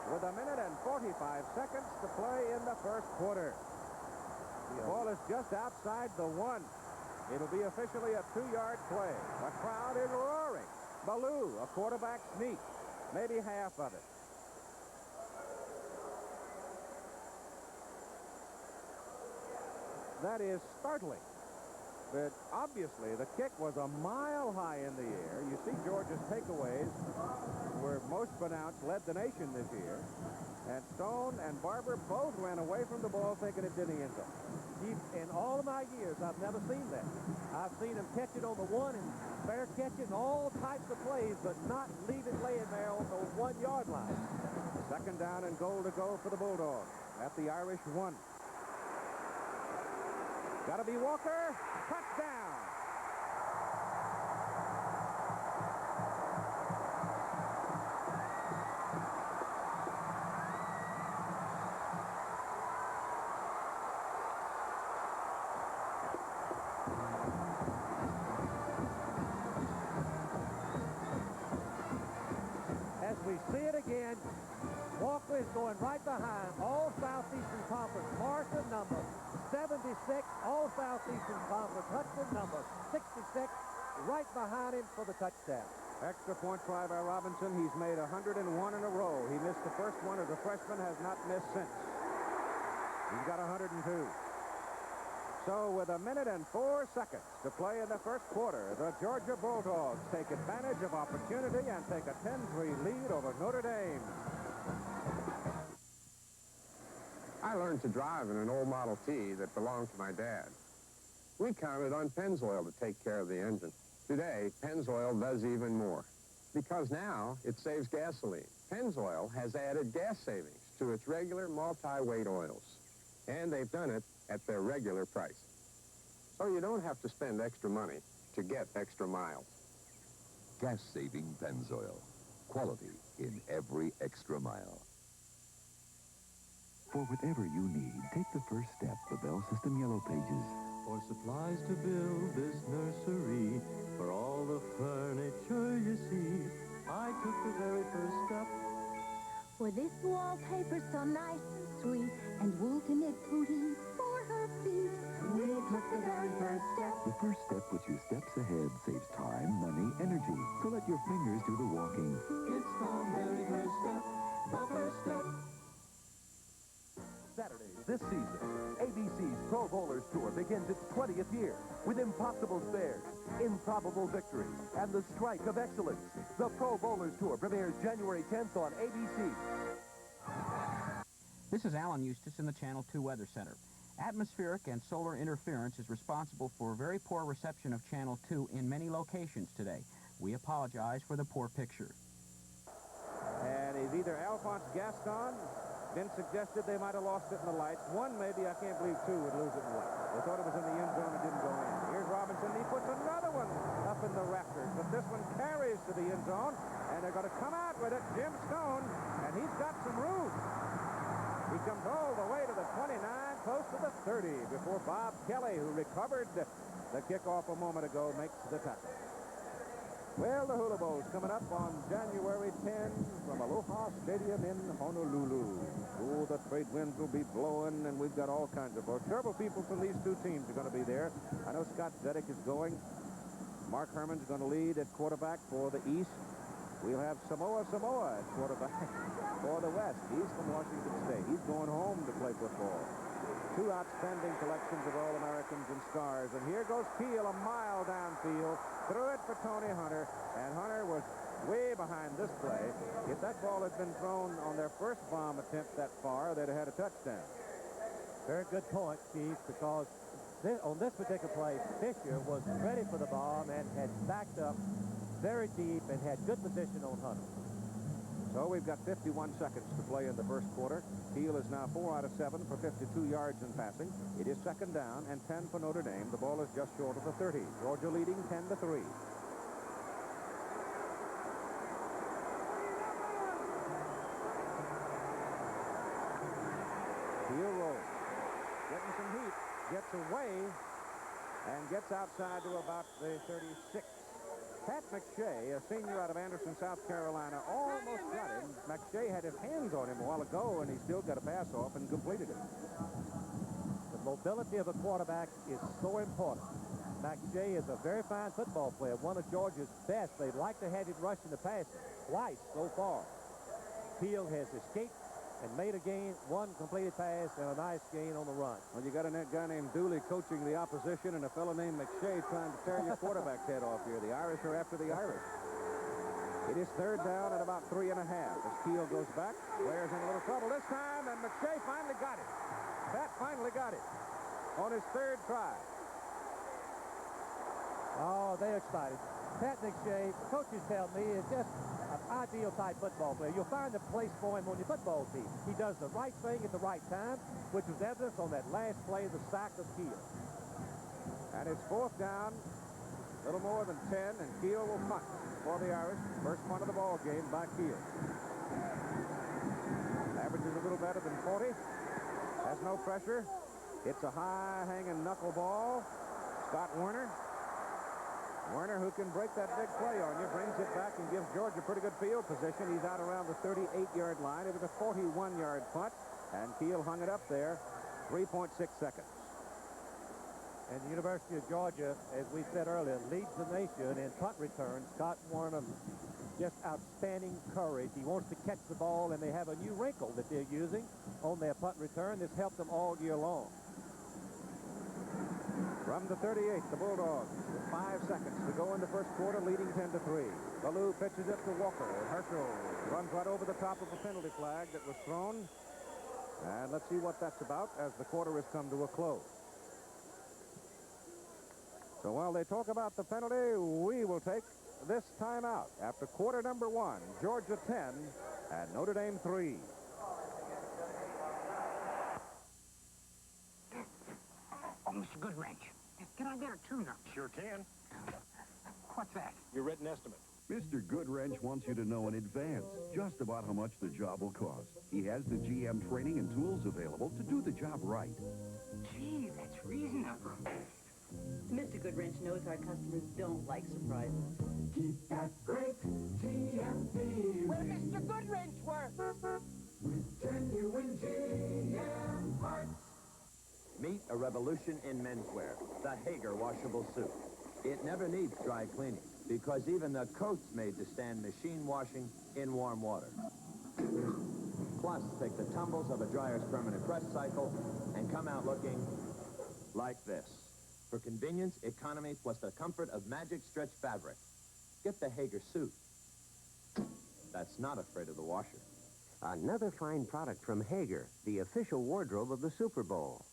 With 1 minute and 45 seconds to play in the first quarter. The ball is just outside the 1. It'll be officially a 2-yard play. The crowd is roaring. Belue, a quarterback sneak. Maybe half of it. That is startling. But obviously, the kick was a mile high in the air. You see Georgia's takeaways were most pronounced, led the nation this year. And Stone and Barber both ran away from the ball thinking it didn't end up. In all of my years, I've never seen that. I've seen him catch it on the 1 and fair catch it and all types of plays, but not leave it laying there on the 1-yard line. Second down and goal to go for the Bulldogs at the Irish 1. Got to be Walker. Touchdown. and right behind, all Southeastern Conference, marker number 76, all Southeastern Conference, Hudson number 66, right behind him for the touchdown. Extra point try by Robinson. He's made 101 in a row. He missed the first one as a freshman, has not missed since. He's got 102. So with 1 minute and 4 seconds to play in the first quarter, the Georgia Bulldogs take advantage of opportunity and take a 10-3 lead over Notre Dame. I learned to drive in an old Model T that belonged to my dad. We counted on Pennzoil to take care of the engine. Today, Pennzoil does even more, because now it saves gasoline. Pennzoil has added gas savings to its regular multi-weight oils, and they've done it at their regular price. So you don't have to spend extra money to get extra miles. Gas-saving Pennzoil. Quality in every extra mile. For whatever you need, take the first step, the Bell System Yellow Pages. For supplies to build this nursery, for all the furniture you see, I took the very first step. For this wallpaper so nice and sweet, and wool to knit booties for her feet, we took the very first step. The first step puts you steps ahead, saves time, money, energy. So let your fingers do the walking. It's the very first step, the first step. Saturday this season, ABC's Pro Bowlers Tour begins its 20th year with impossible spares, improbable victories, and the strike of excellence. The Pro Bowlers Tour premieres January 10th on ABC. This is Alan Eustace in the Channel 2 Weather Center. Atmospheric and solar interference is responsible for very poor reception of Channel 2 in many locations today. We apologize for the poor picture. And he's either Alphonse Gaston. Been suggested they might have lost it in the lights. One, maybe, I can't believe two would lose it in the lights. They thought it was in the end zone and didn't go in. Here's Robinson. He puts another one up in the rafters, but this one carries to the end zone, and they're going to come out with it. Jim Stone, and he's got some room. He comes all the way to the 29, close to the 30, before Bob Kelly, who recovered the kickoff a moment ago, makes the tackle. Well, the Hula Bowl's coming up on January 10 from Aloha Stadium in Honolulu. Oh, the trade winds will be blowing, and we've got all kinds of folks. Several people from these two teams are going to be there. I know Scott Zedek is going. Mark Herman's going to lead at quarterback for the East. We'll have Samoa at quarterback for the West. He's from Washington State. He's going home to play football. Two outstanding collections of All-Americans and stars. And here goes Keel a mile downfield. Threw it for Tony Hunter. And Hunter was way behind this play. If that ball had been thrown on their first bomb attempt that far, they'd have had a touchdown. Very good point, Keith, because on this particular play, Fisher was ready for the bomb and had backed up very deep and had good position on Hunter. So we've got 51 seconds to play in the first quarter. Keel is now 4 out of 7 for 52 yards in passing. It is second down and 10 for Notre Dame. The ball is just short of the 30. Georgia leading 10-3. Keel rolls. Getting some heat. Gets away and gets outside to about the 36. Pat McShay, a senior out of Anderson, South Carolina, almost got him. McShay had his hands on him a while ago, and he still got a pass off and completed it. The mobility of a quarterback is so important. McShay is a very fine football player, one of Georgia's best. They'd like to have him rushing the passer twice so far. Keel has escaped and made a gain, one completed pass, and a nice gain on the run. Well, you got a guy named Dooley coaching the opposition and a fellow named McShay trying to tear your quarterback's head off here. The Irish are after the Irish. It is third down at about 3.5 as Keel goes back. Blair's in a little trouble this time, and McShay finally got it. Pat finally got it on his third try. Oh, they're excited. Pat McShay, coaches tell me, is just an ideal type football player. You'll find a place for him on your football team. He does the right thing at the right time, which was evidence on that last play, the sack of Keel. And it's fourth down, a little more than 10, and Keel will punt for the Irish. First punt of the ball game by Keel. Averages a little better than 40. Has no pressure. It's a high hanging knuckle ball. Scott Werner Werner, who can break that big play on you, brings it back and gives Georgia pretty good field position. He's out around the 38-yard line. It was a 41-yard punt, and Kiel hung it up there, 3.6 seconds. And the University of Georgia, as we said earlier, leads the nation in punt returns. Scott Warner, just outstanding courage. He wants to catch the ball, and they have a new wrinkle that they're using on their punt return. This helped them all year long. From the 38, the Bulldogs, with 5 seconds to go in the first quarter, leading 10-3. Belue pitches it to Walker. Herschel runs right over the top of a penalty flag that was thrown. And let's see what that's about as the quarter has come to a close. So while they talk about the penalty, we will take this timeout after quarter number 1. Georgia 10 and Notre Dame 3. Oh, Mr. Goodwrench, can I get a tune-up? Sure can. What's that? Your written estimate. Mr. Goodwrench wants you to know in advance just about how much the job will cost. He has the GM training and tools available to do the job right. Gee, that's reasonable. Mr. Goodwrench knows our customers don't like surprises. Keep that great GMP. Where Mr. Goodwrench works. With genuine GM parts. Meet a revolution in menswear, the Hager washable suit. It never needs dry cleaning because even the coat's made to stand machine washing in warm water. Plus, take the tumbles of a dryer's permanent press cycle and come out looking like this. For convenience, economy, plus the comfort of magic stretch fabric. Get the Hager suit. That's not afraid of the washer. Another fine product from Hager, the official wardrobe of the Super Bowl.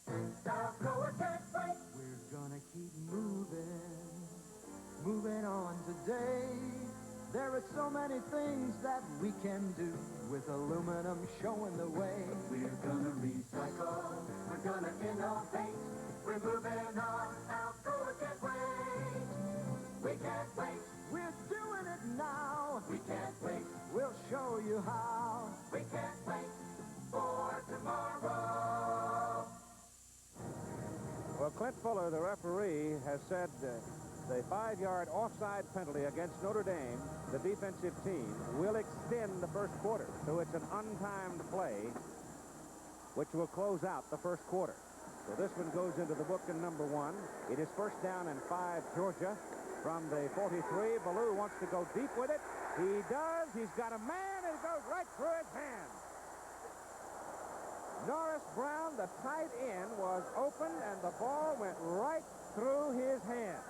We're gonna keep moving on today. There are so many things that we can do with aluminum showing the way. We're gonna recycle, we're gonna innovate. We're moving on, Alcoa can't wait. We can't wait. We're doing it now. We can't wait. We'll show you how. We can't wait for tomorrow. Well, Clint Fuller, the referee, has said the 5-yard offside penalty against Notre Dame, the defensive team, will extend the first quarter. So it's an untimed play, which will close out the first quarter. So this one goes into the book in number 1. It is first down and 5, Georgia, from the 43. Belue wants to go deep with it. He does. He's got a man, and it goes right through his hand. Norris Brown, the tight end, was open, and the ball went right through his hand.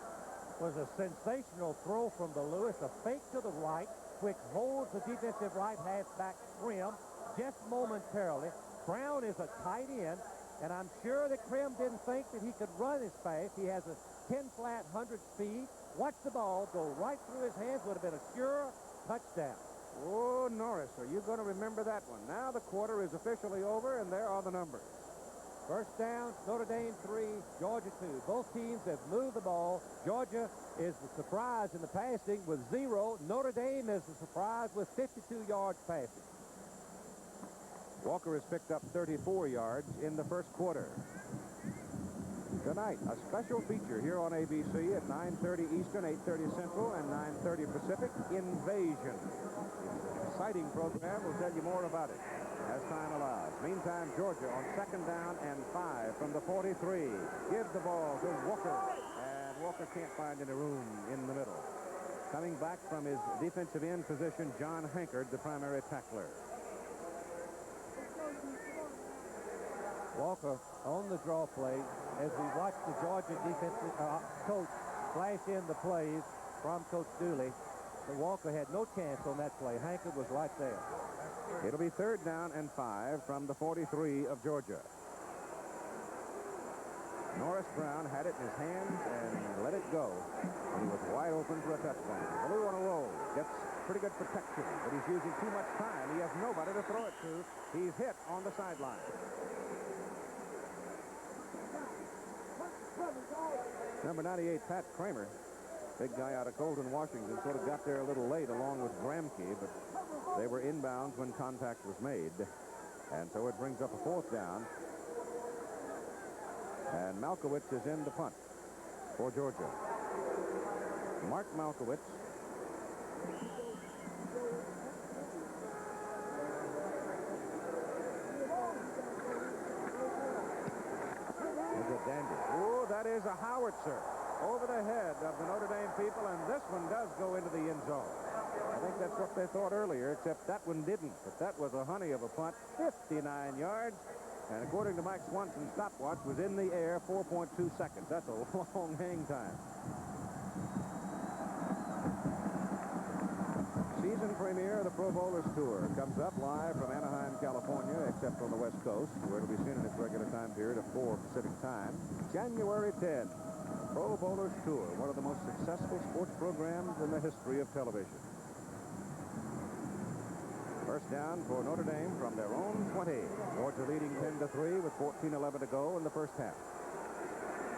Was a sensational throw from Belue. A fake to the right, which holds the defensive right halfback trim just momentarily. Brown is a tight end, and I'm sure that Krim didn't think that he could run as fast. He has a 10-flat 100 speed. Watch the ball go right through his hands. Would have been a sure touchdown. Oh, Norris, are you going to remember that one? Now the quarter is officially over, and there are the numbers. First down, Notre Dame 3, Georgia 2. Both teams have moved the ball. Georgia is the surprise in the passing with 0. Notre Dame is the surprise with 52 yards passing. Walker has picked up 34 yards in the first quarter. Tonight, a special feature here on ABC at 9:30 Eastern, 8:30 Central, and 9:30 Pacific, Invasion. Exciting program. We'll tell you more about it as time allows. Meantime, Georgia on second down and 5 from the 43. Gives the ball to Walker, and Walker can't find any room in the middle. Coming back from his defensive end position, John Hankard, the primary tackler. Walker on the draw play as we watch the Georgia defensive coach flash in the plays from Coach Dooley. But Walker had no chance on that play. Hankard was right there. It'll be third down and 5 from the 43 of Georgia. Norris Brown had it in his hands and let it go. And he was wide open for a touchdown. Belue on a roll. Gets pretty good protection, but he's using too much time. He has nobody to throw it to. He's hit on the sideline. Number 98, Pat Kramer, big guy out of Colton, Washington, sort of got there a little late along with Gramke, but they were inbounds when contact was made. And so it brings up a fourth down. And Malkowitz is in the punt for Georgia. Mark Malkowitz. There's a dandy. Oh, that is a howitzer over the head of the Notre Dame people, and this one does go into the end zone. I think that's what they thought earlier, except that one didn't. But that was a honey of a punt, 59 yards. And according to Mike Swanson's stopwatch, was in the air 4.2 seconds. That's a long hang time. Season premiere of the Pro Bowlers Tour comes up live from Anaheim, California, except on the West Coast, where it'll be seen in its regular time period of 4 Pacific time. January 10, Pro Bowlers Tour, one of the most successful sports programs in the history of television. First down for Notre Dame from their own 20. Georgia leading 10-3 with 14:11 to go in the first half.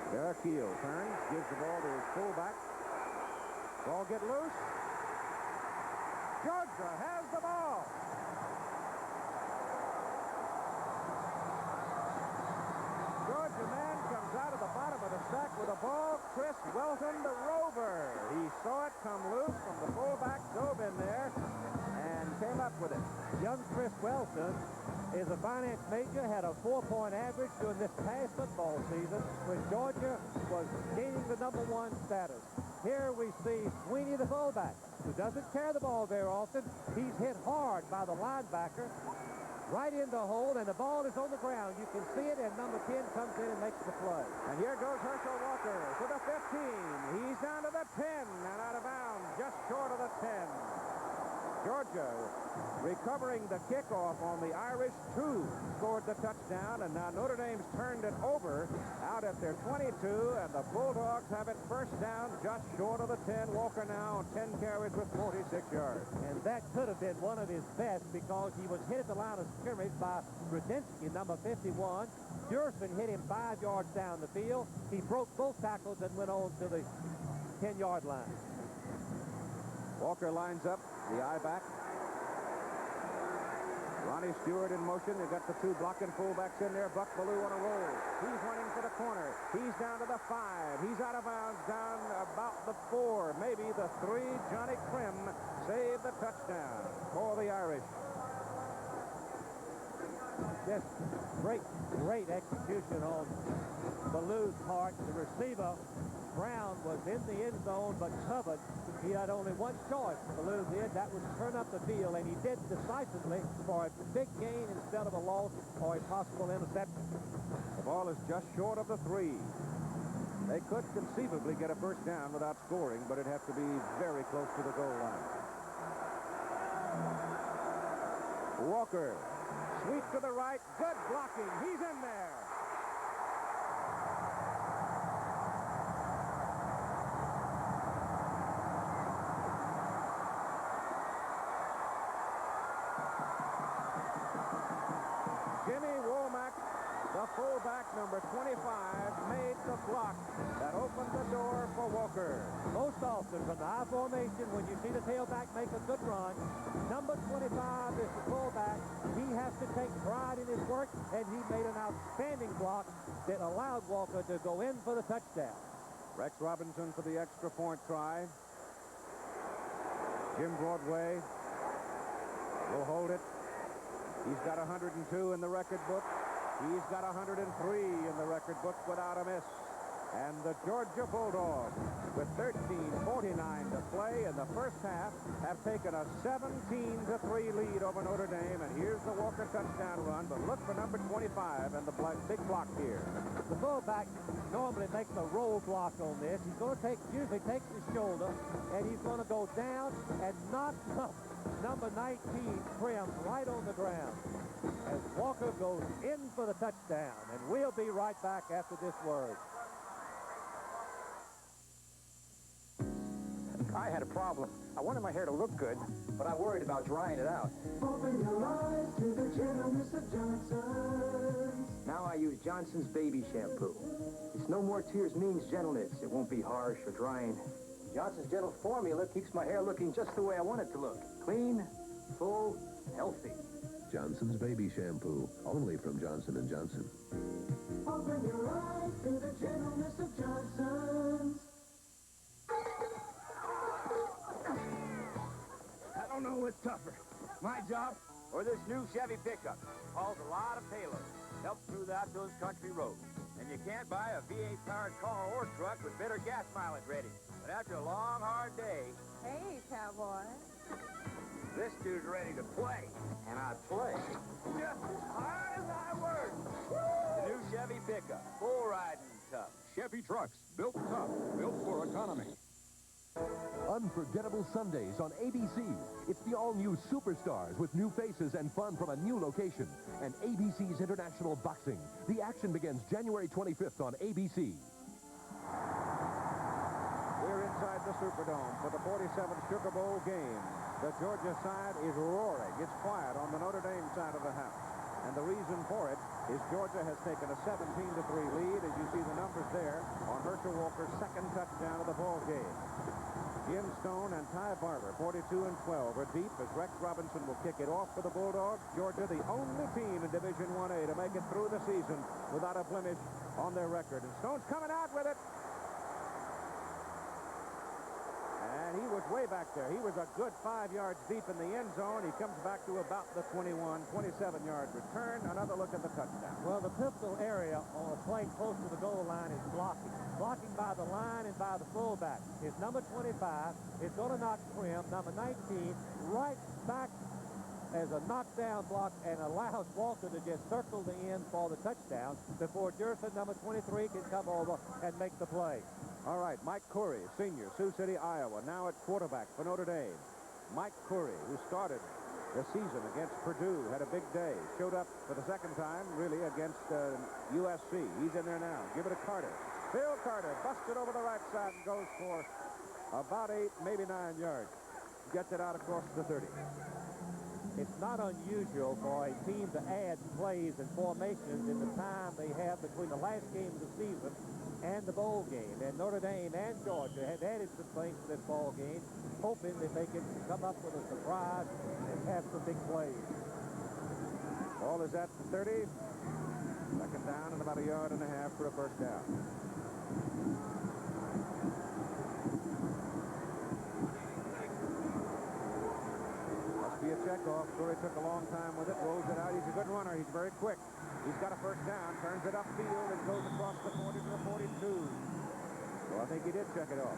Derek Keel turns, gives the ball to his fullback. Ball get loose. Georgia has the ball. Georgia man comes out of the bottom of the sack with a ball. Chris Welton, the rover. He saw it come loose from the fullback, dove in there, and came up with it. Young Chris Welton is a finance major, had a 4-point average during this past football season when Georgia was gaining the #1 status. Here we see Sweeney, the fullback, who doesn't carry the ball very often. He's hit hard by the linebacker, right in the hole, and the ball is on the ground. You can see it, and number 10 comes in and makes the play. And here goes Herschel Walker to the 15. He's down to the 10 and out of bounds, just short of the 10. Georgia recovering the kickoff on the Irish 2 scored the touchdown, and now Notre Dame's turned it over out at their 22, and the Bulldogs have it first down just short of the 10. Walker now on 10 carries with 46 yards. And that could have been one of his best because he was hit at the line of scrimmage by Rudensky, number 51. Durson hit him 5 yards down the field. He broke both tackles and went on to the 10-yard line. Walker lines up, the eye back. Ronnie Stewart in motion. They've got the 2 blocking fullbacks in there. Buck Belue on a roll. He's running for the corner. He's down to the 5. He's out of bounds down about the 4, maybe the 3. Johnny Krim saved the touchdown for the Irish. Just great execution on Belue's part. The receiver, Brown, was in the end zone but covered. He had only one choice, Belue did. That was turn up the field, and he did decisively for a big gain instead of a loss or a possible interception. The ball is just short of the 3. They could conceivably get a first down without scoring, but it'd have to be very close to the goal line. Walker, sweep to the right, good blocking. He's in there. Jimmy Womack, the fullback, number 25, made the block that opened the door for Walker. Most often from the I formation, when you see the tailback make a good run, number 25 is the fullback. He has to take pride in his work, and he made an outstanding block that allowed Walker to go in for the touchdown. Rex Robinson for the extra point try. Jim Broadway will hold it. He's got 102 in the record book. He's got 103 in the record book without a miss. And the Georgia Bulldogs, with 13:49 to play in the first half, have taken a 17-3 lead over Notre Dame. And here's the Walker touchdown run, but look for number 25 and the big block here. The fullback normally makes a roll block on this. He's going to usually takes his shoulder, and he's going to go down and knock up number 19, Krim, right on the ground as Walker goes in for the touchdown. And we'll be right back after this word. I had a problem. I wanted my hair to look good, but I'm worried about drying it out. Open your eyes to the gentleness of Johnson's. Now I use Johnson's baby shampoo. It's no more tears means gentleness. It won't be harsh or drying. Johnson's gentle formula keeps my hair looking just the way I want it to look. Clean, full, healthy. Johnson's baby shampoo, only from Johnson & Johnson. Open your eyes to the gentleness of Johnson's. know what's tougher, my job or this new Chevy pickup? Hauls a lot of payload, helps smooth out those country roads. And you can't buy a V8-powered car or truck with better gas mileage ready. But after a long, hard day... Hey, cowboy. This dude's ready to play. And I play just as hard as I work. The new Chevy pickup, full riding tough. Chevy trucks, built tough, built for economy. Unforgettable Sundays on ABC. It's the all-new Superstars with new faces and fun from a new location. And ABC's International Boxing. The action begins January 25th on ABC. We're inside the Superdome for the 47th Sugar Bowl game. The Georgia side is roaring. It's quiet on the Notre Dame side of the house. And the reason for it is Georgia has taken a 17-3 lead, as you see the numbers there, on Herschel Walker's second touchdown of the ball game. Jim Stone and Ty Barber, 42 and 12, are deep as Rex Robinson will kick it off for the Bulldogs. Georgia, the only team in Division 1A to make it through the season without a blemish on their record. And Stone's coming out with it. And he was way back there. He was a good 5 yards deep in the end zone. He comes back to about the 21, 27-yard return. Another look at the touchdown. Well, the pistol area on a play close to the goal line is blocking. Blocking by the line and by the fullback. His number 25 is going to knock Trim, number 19, right back as a knockdown block and allows Walker to just circle the end for the touchdown before Jerson, number 23, can come over and make the play. All right, Mike Curry, senior, Sioux City, Iowa, now at quarterback for Notre Dame. Mike Curry, who started the season against Purdue, had a big day. Showed up for the second time, really, against USC. He's in there now. Give it to Carter. Phil Carter busted over the right side and goes for about 8, maybe 9 yards. Gets it out across the 30. It's not unusual for a team to add plays and formations in the time they have between the last game of the season and the bowl game. And Notre Dame and Georgia have added some things to this ball game, hoping that they can come up with a surprise and have some big plays. Ball is at the 30. Second down and about 1.5 yards for a first down. Must be a checkoff. Curry took a long time with it, rolls it out. He's a good runner. He's very quick. He's got a first down, turns it upfield, and goes across the 40 to the 42. So I think he did check it off.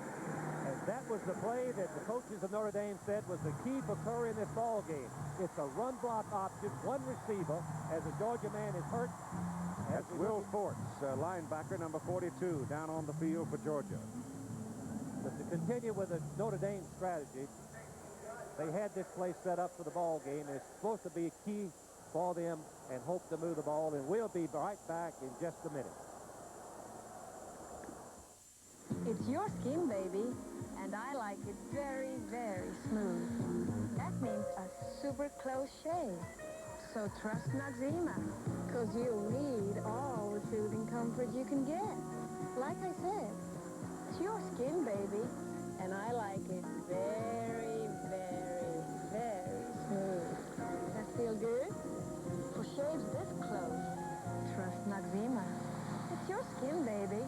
And that was the play that the coaches of Notre Dame said was the key for Curry in this ball game. It's a run block option, one receiver, as the Georgia man is hurt. That's Will Forts, linebacker, number 42, down on the field for Georgia. But to continue with the Notre Dame strategy, they had this play set up for the ball game, and it's supposed to be a key for them and hope to move the ball, and we'll be right back in just a minute. It's your skin, baby, and I like it very, very smooth. That means a super close shave. So trust Noxzema, because you'll need all the soothing comfort you can get. Like I said, it's your skin, baby, and I like it very, very, very smooth. Does that feel good? For shaves this close, trust Noxzema. It's your skin, baby.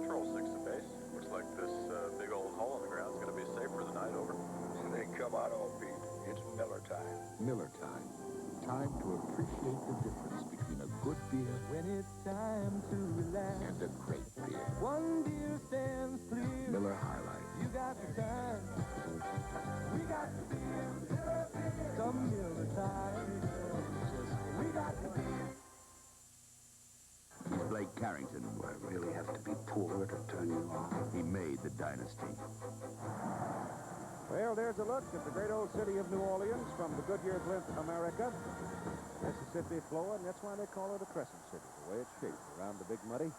Control 6 to base. Looks like this big old hole in the ground is going to be safe for the night. Over. They come out all beat. It's Miller time. Miller time. Time to appreciate the difference between a good beer When it's time to relax and a great beer. One beer stands clear. Miller High Life. You got the time. We got the beer. Some Miller time. We got the beer. Blake Carrington. Do I really have to be poor to turn you on? He made the dynasty. Well, there's a look at the great old city of New Orleans from the Goodyear Blimp America. Mississippi flowing, that's why they call it a crescent city, the way it's shaped around the Big Muddy.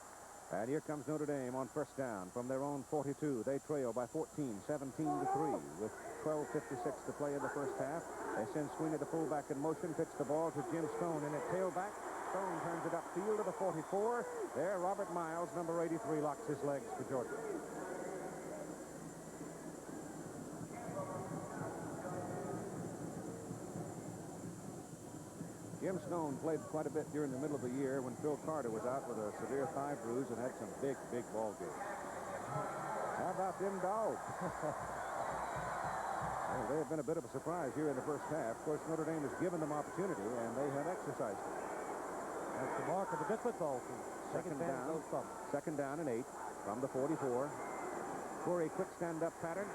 And here comes Notre Dame on first down from their own 42. They trail by 14, 17-3 with 12:56 to play in the first half. They send Sweeney the fullback in motion, pitch the ball to Jim Stone in at tailback. Stone turns it upfield to the 44. There, Robert Miles, number 83, locks his legs for Georgia. Jim Stone played quite a bit during the middle of the year when Phil Carter was out with a severe thigh bruise and had some big, big ball games. How about about them Dawgs? Well, they have been a bit of a surprise here in the first half. Of course, Notre Dame has given them opportunity, and they have exercised it. That's the mark of a good football team. Second down and 8 from the 44. Corey, quick stand-up pattern.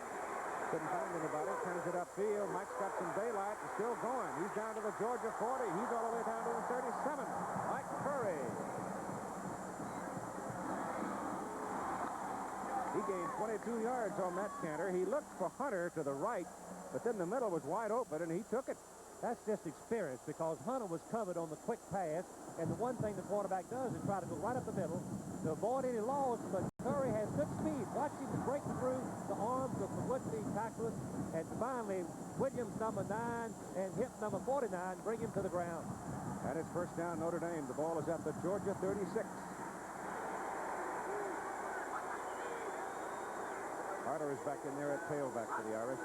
Couldn't find anybody. Turns it upfield. Mike's got some daylight and still going. He's down to the Georgia 40. He's all the way down to the 37. Mike Curry. He gained 22 yards on that canter. He looked for Hunter to the right, but then the middle was wide open, and he took it. That's just experience, because Hunter was covered on the quick pass, and the one thing the quarterback does is try to go right up the middle to avoid any loss, but Curry has good speed. Watch him break through the arms of the would-be tacklers, and finally, Williams, number 9, and hit number 49, bring him to the ground. And it's first down, Notre Dame. The ball is at the Georgia 36. Carter is back in there at tailback for the Irish.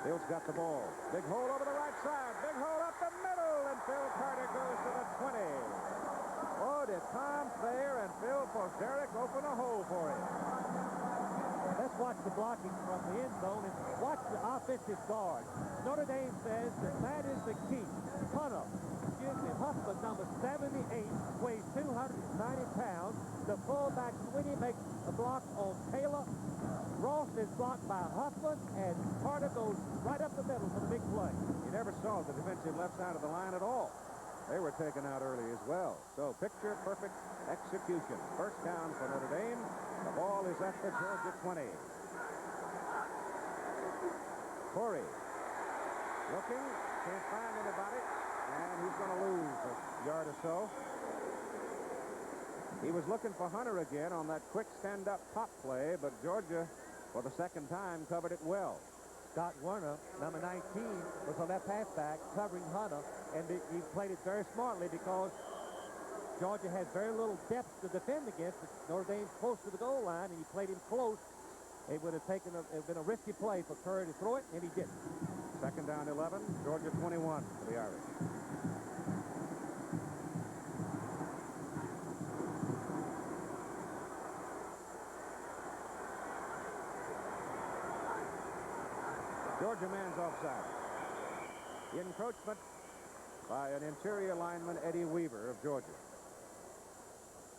Hill's got the ball. Big hole over the right side. Big hole up the middle. And Phil Carter goes to the 20. Oh, did Tom Thayer and Phil Fosderick open a hole for him? Let's watch the blocking from the end zone and watch the offensive guard. Notre Dame says that is the key. Huffman, number 78, weighs 290 pounds. The fullback, Sweeney, makes a block on Taylor. Ross is blocked by Huffman, and Carter goes right up the middle for the big play. You never saw the defensive left side of the line at all. They were taken out early as well. So picture-perfect execution. First down for Notre Dame. The ball is at the Georgia 20. Corey looking, can't find anybody, and he's going to lose a yard or so. He was looking for Hunter again on that quick stand-up pop play, but Georgia, for the second time, covered it well. Scott Werner, number 19, was on that pass back covering Hunter, and he played it very smartly because Georgia has very little depth to defend against. Notre Dame's close to the goal line, and he played him close. It would have been a risky play for Curry to throw it, and he didn't. Second down 11, Georgia 21 for the Irish. Georgia man's offside. Encroachment by an interior lineman, Eddie Weaver of Georgia.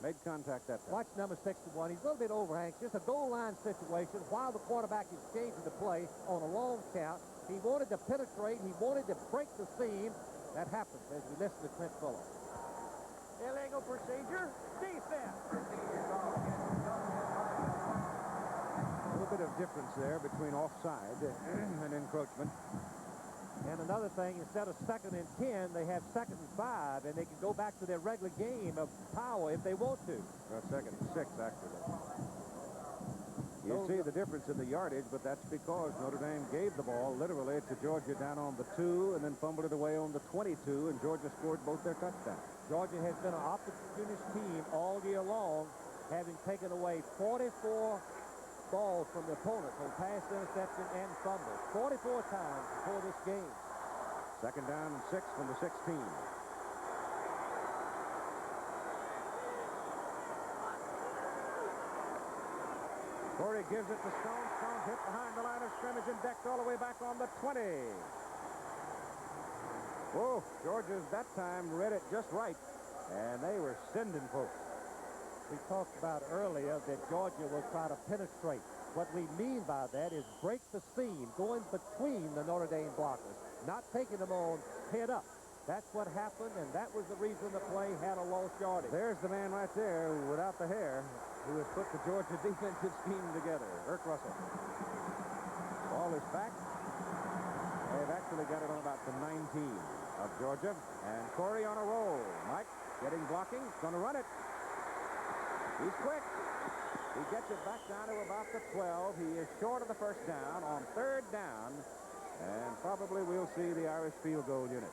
Made contact that time. Watch number 61. He's a little bit overhang. Just a goal line situation while the quarterback is changing the play on a long count. He wanted to penetrate. He wanted to break the seam. That happened as we listen to Clint Fuller. Illegal procedure. Defense. A little bit of difference there between offside and encroachment. And another thing, instead of 2nd and 10, they have 2nd and 5, and they can go back to their regular game of power if they want to. Well, 2nd and 6, actually. You see the difference in the yardage, but that's because Notre Dame gave the ball literally to Georgia down on the 2 and then fumbled it away on the 22, and Georgia scored both their touchdowns. Georgia has been an opportunist team all year long, having taken away 44 balls from the opponent on pass, interception, and fumble. 44 times before this game. Second down and 6 from the 16. Corey gives it to Stone. Stone hit behind the line of scrimmage and decked all the way back on the 20. Oh, Georgia's that time read it just right, and they were sending folks. We talked about earlier that Georgia will try to penetrate. What we mean by that is break the seam, going between the Notre Dame blockers, not taking them on head up. That's what happened, and that was the reason the play had a lost yardage. There's the man right there without the hair who has put the Georgia defensive scheme together, Irk Russell. Ball is back. They've actually got it on about the 19 of Georgia, and Corey on a roll. Mike getting blocking, going to run it. He's quick. He gets it back down to about the 12. He is short of the first down on 3rd down, and probably we'll see the Irish field goal unit.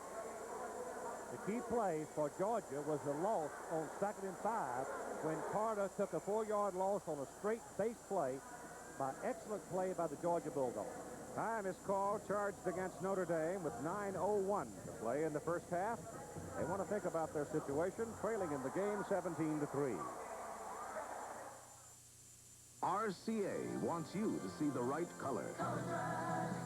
The key play for Georgia was the loss on 2nd and 5 when Carter took a 4-yard loss on a straight base play by excellent play by the Georgia Bulldogs. Time is called, charged against Notre Dame with 9:01 to play in the first half. They want to think about their situation, trailing in the game 17-3. RCA wants you to see the right color.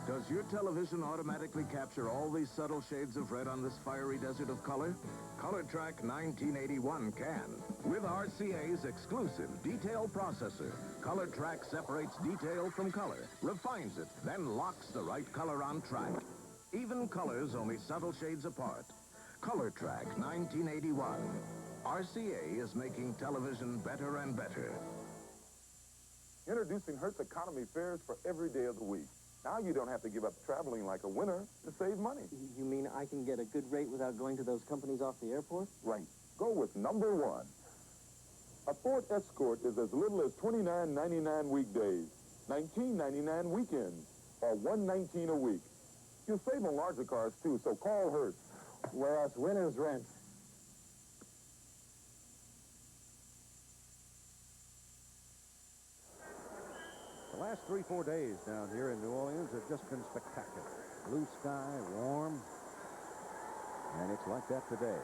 Does your television automatically capture all these subtle shades of red on this fiery desert of color? ColorTrack 1981 can. With RCA's exclusive detail processor, ColorTrack separates detail from color, refines it, then locks the right color on track. Even colors only subtle shades apart. ColorTrack 1981. RCA is making television better and better. Introducing Hertz economy fares for every day of the week. Now you don't have to give up traveling like a winner to save money. You mean I can get a good rate without going to those companies off the airport? Right. Go with number one. A Ford Escort is as little as $29.99 weekdays, $19.99 weekends, or $119 a week. You'll save on larger cars, too, so call Hertz. Where us winners rent. The last 3-4 days down here in New Orleans have just been spectacular. Blue sky, warm, and it's like that today.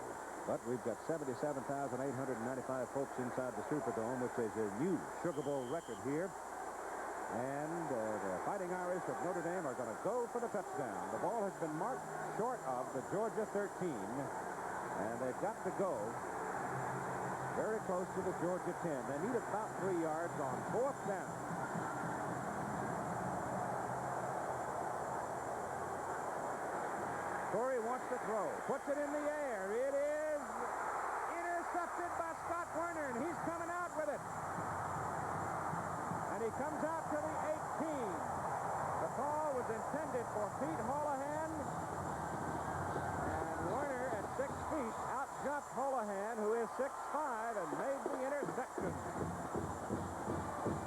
But we've got 77,895 folks inside the Superdome, which is a new Sugar Bowl record here. And the Fighting Irish of Notre Dame are going to go for the touchdown. The ball has been marked short of the Georgia 13, and they've got to go very close to the Georgia 10. They need about 3 yards on 4th down. Corey wants to throw, puts it in the air. It is intercepted by Scott Werner, and he's coming out with it. And he comes out to the 18. The ball was intended for Pete Holohan, and Werner at 6 feet outjumped Holohan, who is 6'5", and made the interception.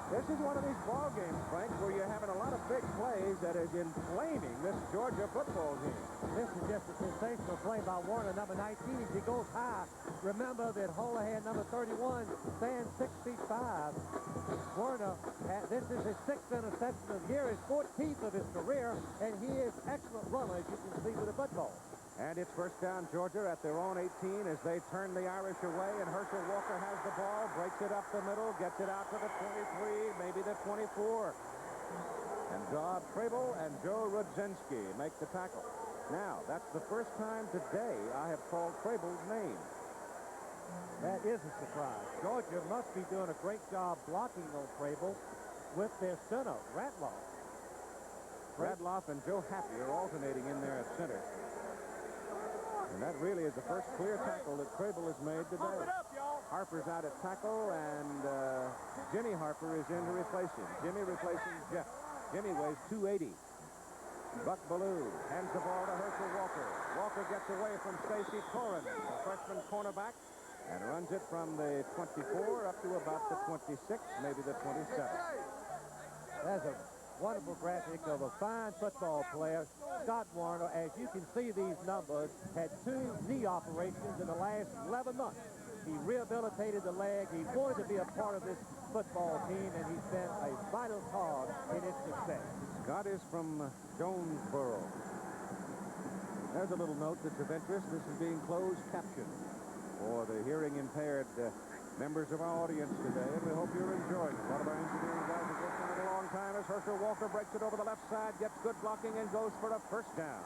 This is one of these ball games, Frank, where you're having a lot of big plays that is inflaming this Georgia football game. This is just a sensational play by Warner, number 19. As he goes high, remember that Holohan, number 31, stands 6'5". Warner, this is his 6th interception of the year, his 14th of his career, and he is excellent runner, as you can see with the football. And it's first down, Georgia, at their own 18 as they turn the Irish away, and Herschel Walker has the ball, breaks it up the middle, gets it out to the 23, maybe the 24. And Bob Crable and Joe Rudzinski make the tackle. Now, that's the first time today I have called Crable's name. That is a surprise. Georgia must be doing a great job blocking on Crable with their center, Ratloff. Ratloff and Joe Happy are alternating in there at center. And that really is the first clear tackle that Crable has made today. Harper's out at tackle, and Jimmy Harper is in to replace him. Jimmy replacing Jeff. Jimmy weighs 280. Buck Belue hands the ball to Herschel Walker. Walker gets away from Stacy Corrin, the freshman cornerback, and runs it from the 24 up to about the 26, maybe the 27. That's a wonderful graphic of a fine football player. Scott Warner, as you can see these numbers, had 2 knee operations in the last 11 months. He rehabilitated the leg. He wanted to be a part of this football team, and he's been a vital cog in its success. Scott is from Jonesboro. There's a little note that's of interest. This is being closed captioned for the hearing impaired members of our audience today, and we hope you're enjoying it. A lot of our engineering guys have worked on it a long time as Herschel Walker breaks it over the left side, gets good blocking, and goes for a first down.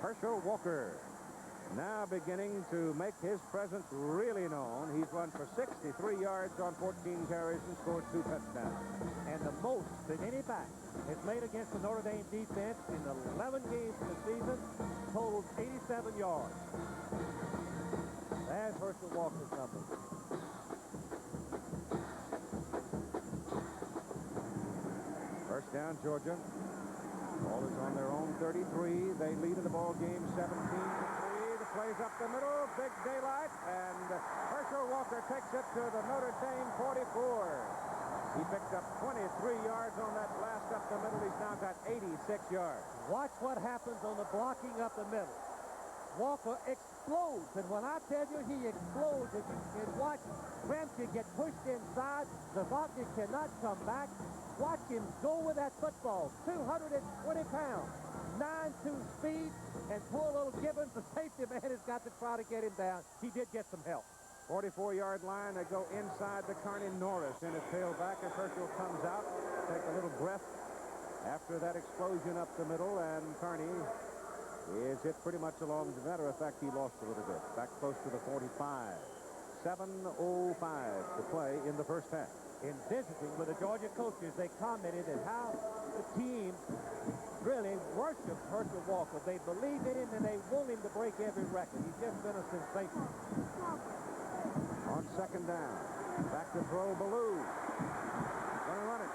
Herschel Walker now beginning to make his presence really known. He's run for 63 yards on 14 carries and scored 2 touchdowns. And the most that any back has made against the Notre Dame defense in 11 games of the season totals 87 yards. That's Herschel Walker's number. First down, Georgia. Ball is on their own 33. They lead in the ball game 17-3. The play's up the middle. Big daylight. And Herschel Walker takes it to the Notre Dame 44. He picked up 23 yards on that blast up the middle. He's now got 86 yards. Watch what happens on the blocking up the middle. Walker explodes, and when I tell you he explodes, if you can watch Crampton get pushed inside, Zavotny cannot come back. Watch him go with that football, 220 pounds, 9.2 speed, and poor little Gibbons, the safety man, has got to try to get him down. He did get some help. 44-yard line. They go inside to Carney. Norris in his tailback as Herschel comes out. Take a little breath after that explosion up the middle, and Carney is hit pretty much along. As a matter of fact, he lost a little bit. Back close to the 45. 7:05 to play in the first half. In visiting with the Georgia coaches, they commented on how the team really worships Herschel Walker. They believe in him, and they want him to break every record. He's just been a sensation. On second down, back to throw Belue. Gonna run it.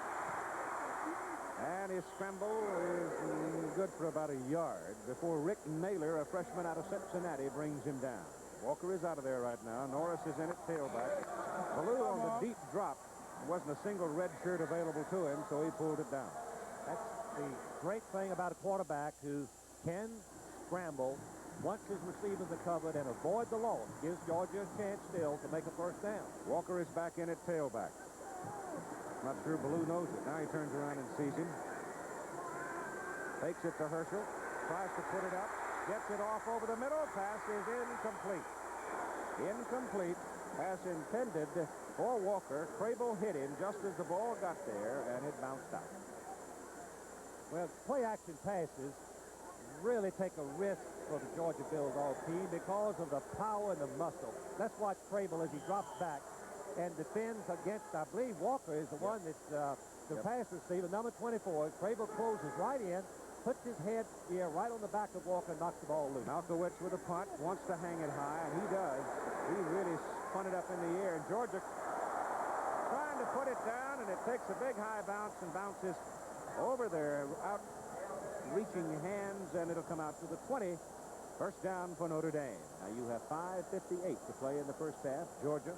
And his scramble is good for about a yard before Rick Naylor, a freshman out of Cincinnati, brings him down. Walker is out of there right now. Norris is in at tailback. Belue on the deep drop. There wasn't a single red shirt available to him, so he pulled it down. That's the great thing about a quarterback who can scramble once his receivers are covered and avoid the loss. Gives Georgia a chance still to make a first down. Walker is back in at tailback. Not sure Belue knows it. Now he turns around and sees him. Takes it to Herschel. Tries to put it up. Gets it off over the middle. Pass is incomplete. Incomplete. Pass intended for Walker. Crable hit him just as the ball got there, and it bounced out. Well, play-action passes really take a risk for the Georgia Bulldog team because of the power and the muscle. Let's watch Crable as he drops back and defends against, I believe Walker is the one that's the pass receiver, number 24. Crable closes right in, puts his head right on the back of Walker, knocks the ball loose. Malkowitz with a punt, wants to hang it high, and he does. He really spun it up in the air, and Georgia trying to put it down, and it takes a big high bounce and bounces over there, out reaching hands, and it'll come out to the 20. First down for Notre Dame. Now you have 5:58 to play in the first half. Georgia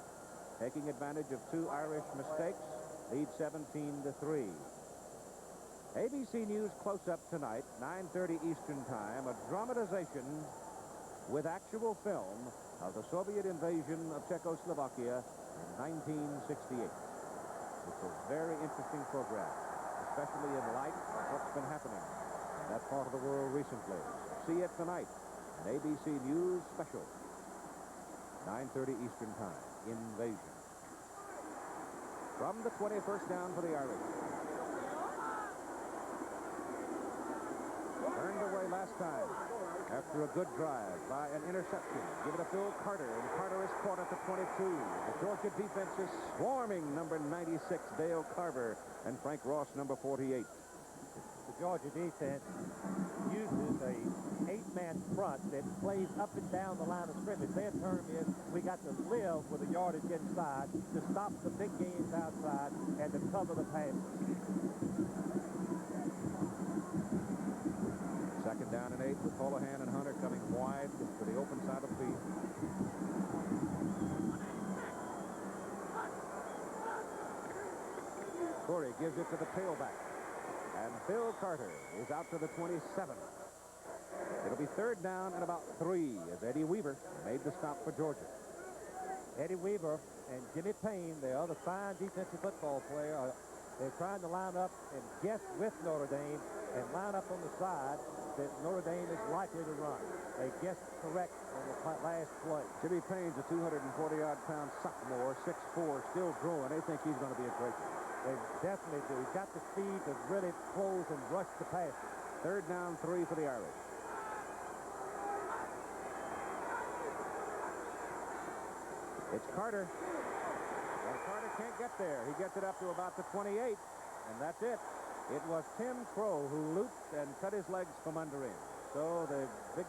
taking advantage of two Irish mistakes, lead 17-3. ABC News close-up tonight, 9:30 Eastern Time, a dramatization with actual film of the Soviet invasion of Czechoslovakia in 1968. It's a very interesting program, especially in light of what's been happening in that part of the world recently. See it tonight, an ABC News special, 9:30 Eastern Time, Invasion. From the 21st down for the Irish. Turned away last time after a good drive by an interception. Give it to Phil Carter, and Carter is caught at the 22. The Georgia defense is swarming number 96, Dale Carver, and Frank Ross, number 48. The Georgia defense uses a 8-man front that plays up and down the line of scrimmage. Their term is we got to live with the yardage inside to stop the big gains outside and to cover the passes. Second down and 8 with Holohan and Hunter coming wide to the open side of the field. Corey gives it to the tailback. And Phil Carter is out to the 27. It'll be third down and about 3 as Eddie Weaver made the stop for Georgia. Eddie Weaver and Jimmy Payne, the other fine defensive football player, they're trying to line up and guess with Notre Dame and line up on the side that Notre Dame is likely to run. They guessed correct on the last play. Jimmy Payne's a 240-odd-pound sophomore, 6'4", still growing. They think he's going to be a great one. They definitely do. He's got the speed to really close and rush the passes. Third down, 3 for the Irish. It's Carter. Well, Carter can't get there. He gets it up to about the 28, and that's it. It was Tim Crow who looped and cut his legs from under him. So the big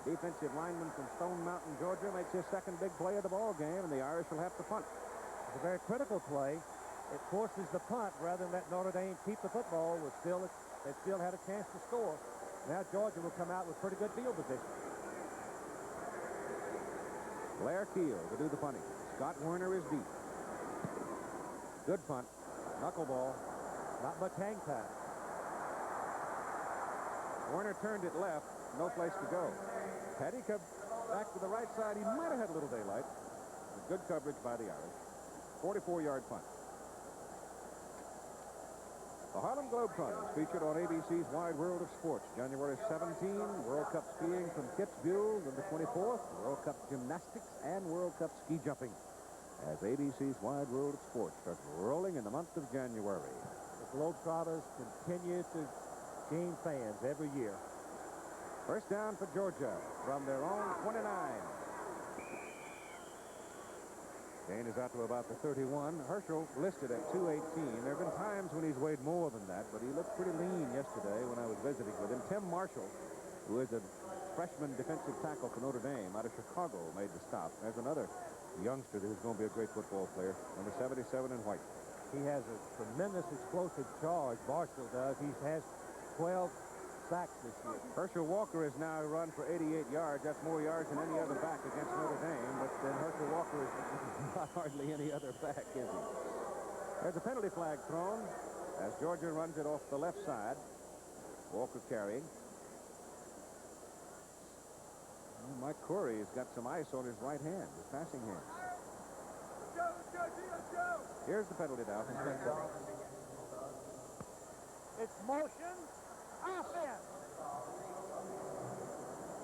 defensive lineman from Stone Mountain, Georgia, makes his second big play of the ball game, and the Irish will have to punt. It's a very critical play. It forces the punt rather than let Notre Dame keep the football. They still had a chance to score. Now Georgia will come out with pretty good field position. Blair Keel to do the punting. Scott Werner is deep. Good punt. Knuckleball. Not much hang time. Werner turned it left. No place to go. Petty come back to the right side. He might have had a little daylight. Good coverage by the Irish. 44-yard punt. The Harlem Globetrotters featured on ABC's Wide World of Sports. January 17, World Cup skiing from Kitzbühel, and the 24th, World Cup gymnastics and World Cup ski jumping. As ABC's Wide World of Sports starts rolling in the month of January. The Globetrotters continue to gain fans every year. First down for Georgia from their own 29. Gain is out to about the 31. Herschel listed at 218. There have been times when he's weighed more than that, but he looked pretty lean yesterday when I was visiting with him. Tim Marshall, who is a freshman defensive tackle for Notre Dame out of Chicago, made the stop. There's another youngster who's going to be a great football player, number 77 in white. He has a tremendous explosive charge, Marshall does. He has 12 sacks this year. Herschel Walker has now run for 88 yards. That's more yards than any other back against Notre Dame, but then Herschel Walker is not hardly any other back, is he? There's a penalty flag thrown as Georgia runs it off the left side. Walker carrying. Mike Corey has got some ice on his right hand, his passing hand. Here's the penalty now. It's motion. Offense.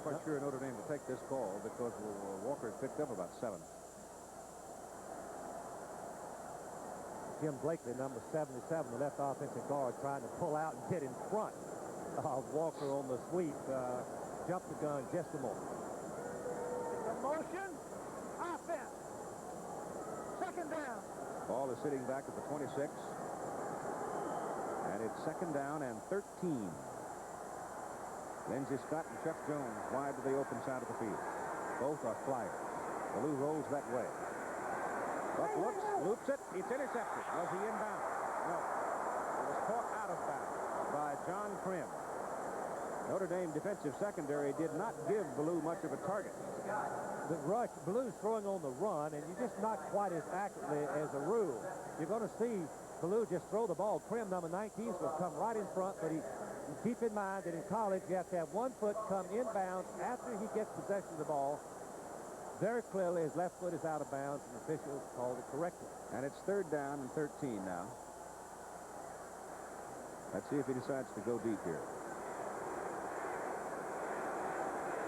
Quite sure Notre Dame to take this call because Walker's picked up about 7. Jim Blakely, number 77, the left offensive guard, trying to pull out and get in front of Walker on the sweep. Jumped the gun just a moment. It's a motion. Offense. Second down. Ball is sitting back at the 26. And it's second down and 13. Lindsey Scott and Chuck Jones wide to the open side of the field. Both are flyers. Belue rolls that way. Buck loops it. It's intercepted. Was he inbound? No. It was caught out of bounds by John Prim. Notre Dame defensive secondary did not give Belue much of a target. The rush, Belue's throwing on the run, and you're just not quite as accurately as a rule. You're going to see Belue just throw the ball. Prim, number 19, will come right in front, but keep in mind that in college you have to have one foot come inbounds after he gets possession of the ball. Very clearly his left foot is out of bounds, and officials called it correctly. And it's third down and 13 now. Let's see if he decides to go deep here.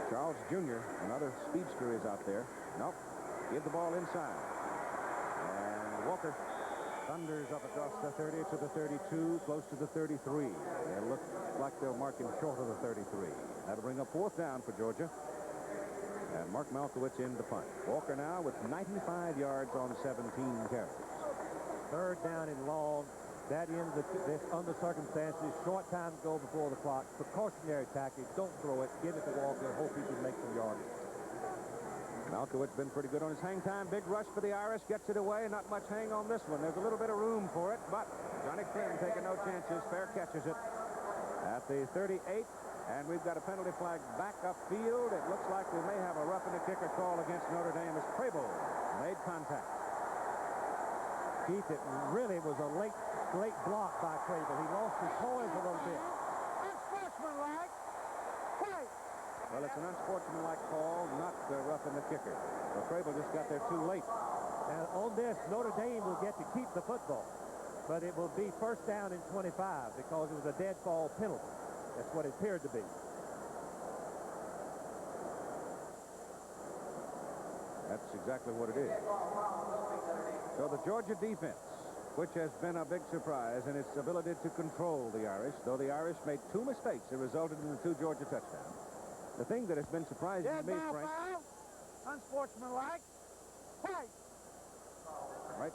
Charles Jr., another speedster, is out there. Nope. Give the ball inside. And Walker thunders up across the 30 to the 32, close to the 33. It looks like they'll mark him short of the 33. That'll bring up fourth down for Georgia. And Mark Malkowitz in the punt. Walker now with 95 yards on 17 carries. Third down and long. That ends this under circumstances. Short time to go before the clock. Precautionary tactics. Don't throw it. Give it to Walker. Hope he can make some yardage. Malkowitz been pretty good on his hang time. Big rush for the Irish. Gets it away. Not much hang on this one. There's a little bit of room for it, but Johnny Clem taking no chances. Fair catches it at the 38. And we've got a penalty flag back upfield. It looks like we may have a roughing the kicker call against Notre Dame as Crable made contact. Keith, it really was a late block by Crable. He lost his poise a little bit. Unsportsmanlike. Right. Well, it's an unsportsmanlike call, not roughing the kicker. So Crable just got there too late. And on this, Notre Dame will get to keep the football. But it will be first down and 25 because it was a deadfall penalty. That's what it appeared to be. That's exactly what it is. So the Georgia defense, which has been a big surprise in its ability to control the Irish, though the Irish made 2 mistakes that resulted in the 2 Georgia touchdowns. The thing that has been surprising to me, Frank... Unsportsmanlike. Right. Right.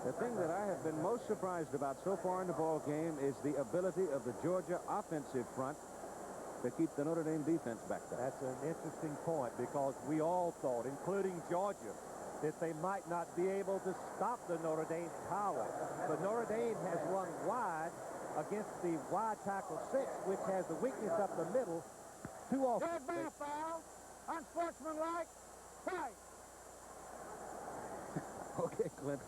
The thing that I have been most surprised about so far in the ball game is the ability of the Georgia offensive front to keep the Notre Dame defense back down. That's an interesting point because we all thought, including Georgia, that they might not be able to stop the Notre Dame power. But Notre Dame has run wide against the wide tackle 6, which has the weakness up the middle. Too often. Dead ball foul. Unsportsmanlike. Right. Okay, Clint.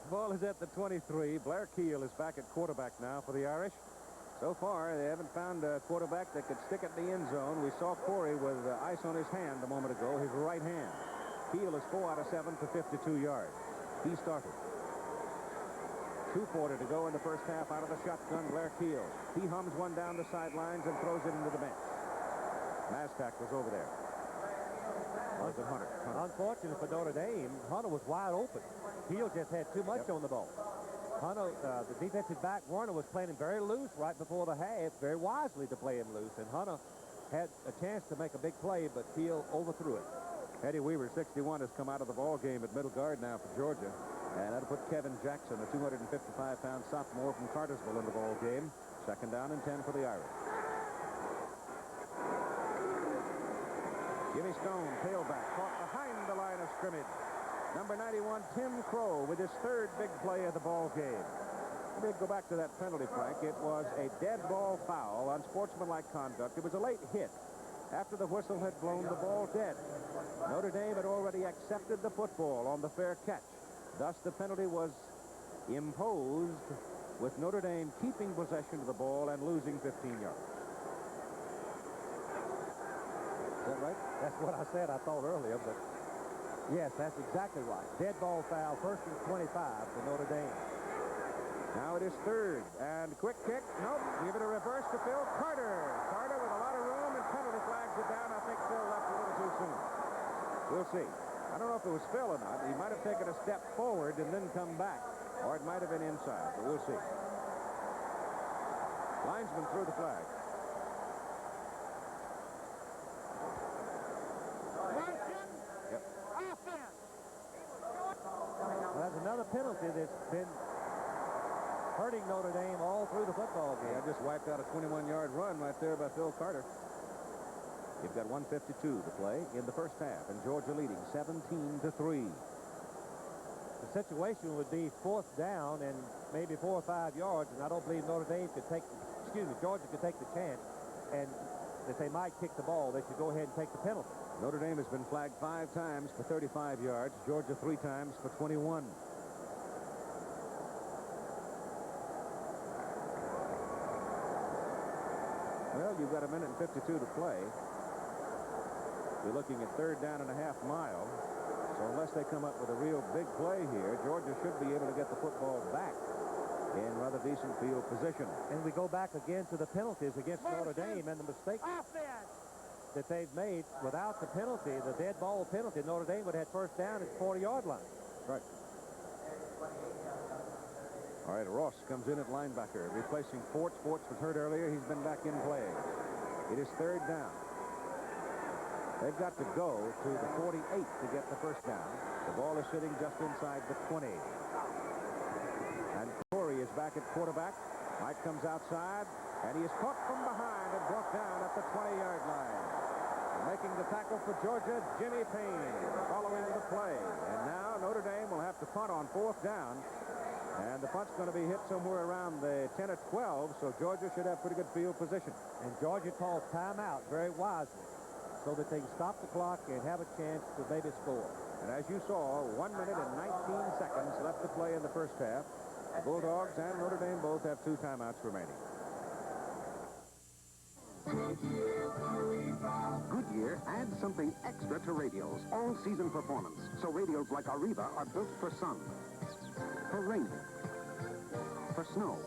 Ball is at the 23. Blair Keel is back at quarterback now for the Irish. So far, they haven't found a quarterback that could stick it in the end zone. We saw Corey with ice on his hand a moment ago, his right hand. Keel is 4 out of 7 for 52 yards. He started. 2:40 to go in the first half. Out of the shotgun, Blair Keel. He hums one down the sidelines and throws it into the bench. Mastak was over there. Was it Hunter? Unfortunate for Notre Dame, Hunter was wide open. Keel just had too much on the ball. Hunter, the defensive back, Warner, was playing him very loose right before the half, very wisely to play him loose, and Hunter had a chance to make a big play, but Keel overthrew it. Eddie Weaver, 61, has come out of the ball game at middle guard now for Georgia. And that'll put Kevin Jackson, a 255-pound sophomore from Cartersville, in the ball game. Second down and 10 for the Irish. Jimmy Stone, tailback, caught behind the line of scrimmage. Number 91, Tim Crow, with his third big play of the ball game. Let me go back to that penalty, Frank. It was a dead ball foul, unsportsmanlike conduct. It was a late hit. After the whistle had blown the ball dead. Notre Dame had already accepted the football on the fair catch. Thus, the penalty was imposed with Notre Dame keeping possession of the ball and losing 15 yards. Is that right? That's what I said, I thought earlier, but yes, that's exactly right. Dead ball foul, first and 25 for Notre Dame. Now it is third, and quick kick. Nope, give it a reverse to Phil Carter. Carter with a lot of room, and penalty flags it down. I think Phil left a little too soon. We'll see. I don't know if it was Phil or not. He might have taken a step forward and then come back, or it might have been inside, but we'll see. Linesman threw the flag. Yep. Well, that's another penalty that's been hurting Notre Dame all through the football game. Yeah, just wiped out a 21-yard run right there by Phil Carter. You've got 1:52 to play in the first half, and Georgia leading 17-3. The situation would be fourth down and maybe 4 or 5 yards, and I don't believe Notre Dame could take, Georgia could take the chance, and if they might kick the ball, they should go ahead and take the penalty. Notre Dame has been flagged 5 times for 35 yards, Georgia 3 times for 21. Well, you've got 1:52 to play. You're looking at third down and a half mile. So unless they come up with a real big play here, Georgia should be able to get the football back in rather decent field position. And we go back again to the penalties against Notre Dame and the mistake that they've made. Without the penalty, the dead ball penalty, Notre Dame would have had first down at the 40-yard line. Right. All right, Ross comes in at linebacker, replacing Fort. Fort was hurt earlier. He's been back in play. It is third down. They've got to go to the 48 to get the first down. The ball is sitting just inside the 20. And Corey is back at quarterback. Mike comes outside, and he is caught from behind and brought down at the 20-yard line. And making the tackle for Georgia, Jimmy Payne, following the play. And now Notre Dame will have to punt on fourth down. And the punt's going to be hit somewhere around the 10 or 12, so Georgia should have pretty good field position. And Georgia calls timeout very wisely, so that they can stop the clock and have a chance to maybe score. And as you saw, 1 minute and 19 seconds left to play in the first half. The Bulldogs and Notre Dame both have 2 timeouts remaining. Goodyear adds something extra to radials. All-season performance. So radials like Arriva are built for sun, for rain, for snow.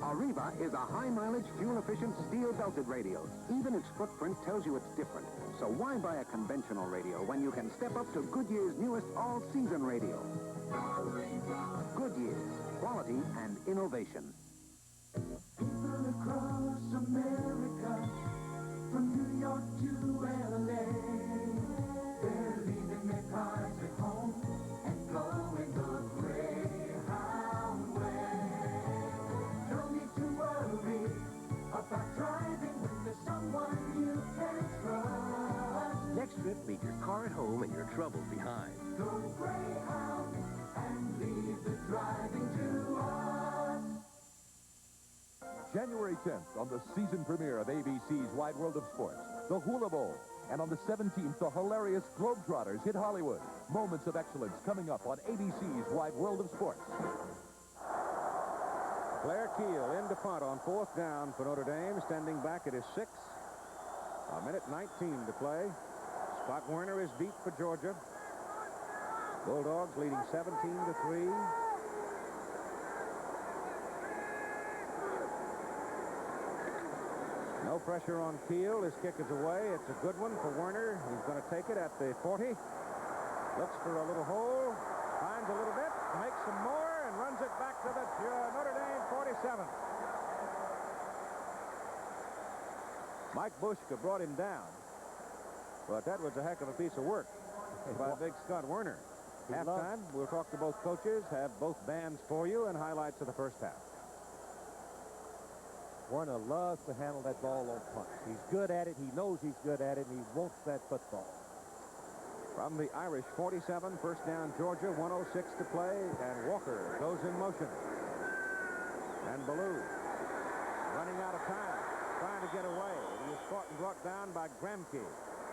Arriva is a high-mileage, fuel-efficient, steel-belted radial. Even its footprint tells you it's different. So why buy a conventional radio when you can step up to Goodyear's newest all-season radial? Goodyear, quality and innovation. People across America, from New York to L.A., they're leaving their cars at home and going the Greyhound way. No need to worry about driving when there's someone you can trust. Next trip, leave your car at home and your troubles behind. Go Greyhound and leave the driving to us. January 10th, on the season premiere of ABC's Wide World of Sports, the Hula Bowl. And on the 17th, the hilarious Globetrotters hit Hollywood. Moments of excellence coming up on ABC's Wide World of Sports. Blair Keel in to punt on fourth down for Notre Dame. Standing back, it is 6. 1:19 to play. Scott Werner is beat for Georgia. Bulldogs leading 17-3. No pressure on Keel. His kick is away. It's a good one for Werner. He's going to take it at the 40. Looks for a little hole. Finds a little bit. Makes some more and runs it back to the Notre Dame 47. Mike Bushka brought him down. But that was a heck of a piece of work by Big Scott Werner. Halftime, we'll talk to both coaches, have both bands for you, and highlights of the first half. Werner loves to handle that ball on punch. He's good at it. He knows he's good at it, and he wants that football. From the Irish 47, first down Georgia, 1:06 to play, and Walker goes in motion. And Belue running out of time, trying to get away. He was caught and brought down by Gramke.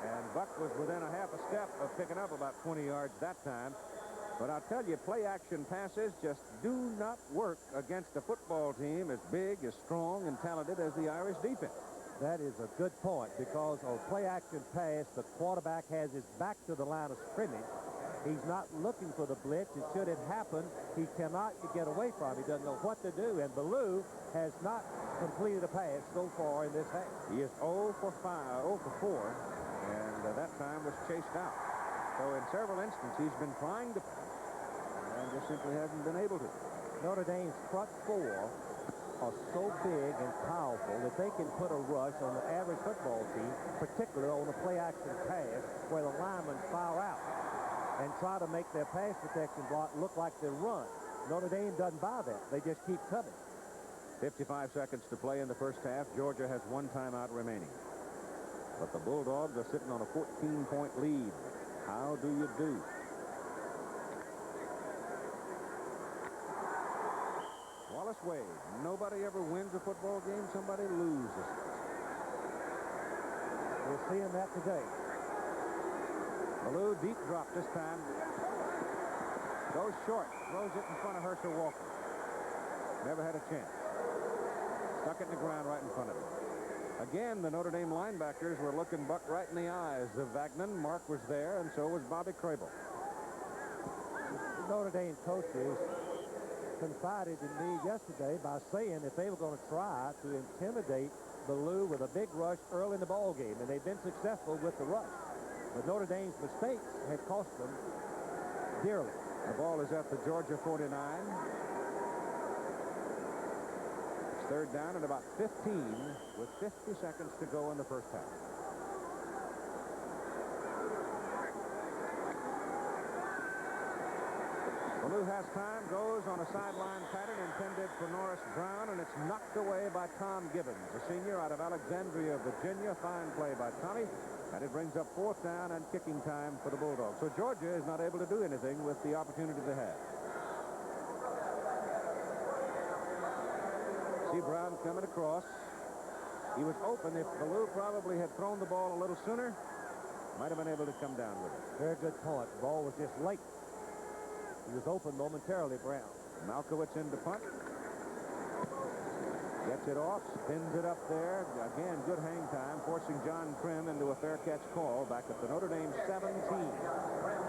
And Buck was within a half a step of picking up about 20 yards that time. But I'll tell you, play-action passes just do not work against a football team as big, as strong, and talented as the Irish defense. That is a good point, because on play-action pass, the quarterback has his back to the line of scrimmage. He's not looking for the blitz, and should it happen, he cannot get away from it. He doesn't know what to do, and Belue has not completed a pass so far in this half. He is 0 for 4, and that time was chased out. So in several instances, he's been trying to pass and just simply hasn't been able to. Notre Dame's front four are so big and powerful that they can put a rush on the average football team, particularly on the play-action pass, where the linemen foul out and try to make their pass protection block look like they run. Notre Dame doesn't buy that. They just keep coming. 55 seconds to play in the first half. Georgia has one timeout remaining. But the Bulldogs are sitting on a 14-point lead. How do you do? Wallace Wade. Nobody ever wins a football game. Somebody loses. We're seeing that today. Belue, deep drop this time. Goes short. Throws it in front of Herschel Walker. Never had a chance. Stuck it in the ground right in front of him. Again, the Notre Dame linebackers were looking Buck right in the eyes of Vagnon. Mark was there, and so was Bobby Crable. The Notre Dame coaches confided in me yesterday by saying if they were going to try to intimidate Belue with a big rush early in the ball game, and they've been successful with the rush. But Notre Dame's mistakes had cost them dearly. The ball is at the Georgia 49. It's third down and about 15 with 50 seconds to go in the first half. Belue has time, goes on a sideline pattern intended for Norris Brown, and it's knocked away by Tom Gibbons, a senior out of Alexandria, Virginia. Fine play by Tommy. And it brings up fourth down and kicking time for the Bulldogs. So Georgia is not able to do anything with the opportunity they had. See Brown coming across. He was open. If Belue probably had thrown the ball a little sooner, might have been able to come down with it. Very good point. The ball was just late. He was open momentarily, Brown. Malkowitz in to punt. Gets it off, spins it up there. Again, good hang time, forcing John Krim into a fair catch call back at the Notre Dame 17.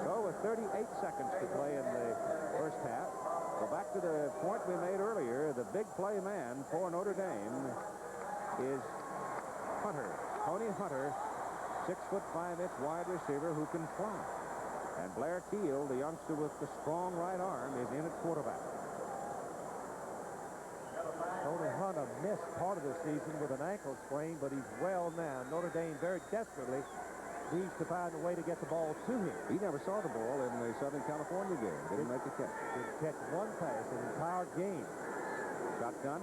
So with 38 seconds to play in the first half, go back to the point we made earlier. The big play man for Notre Dame is Hunter. Tony Hunter, 6'5" wide receiver who can fly. And Blair Keel, the youngster with the strong right arm, is in at quarterback. Tony Hunter missed part of the season with an ankle sprain, but he's well now. Notre Dame very desperately needs to find a way to get the ball to him. He never saw the ball in the Southern California game. Didn't make a catch. Didn't catch one pass in the entire game. Shotgun.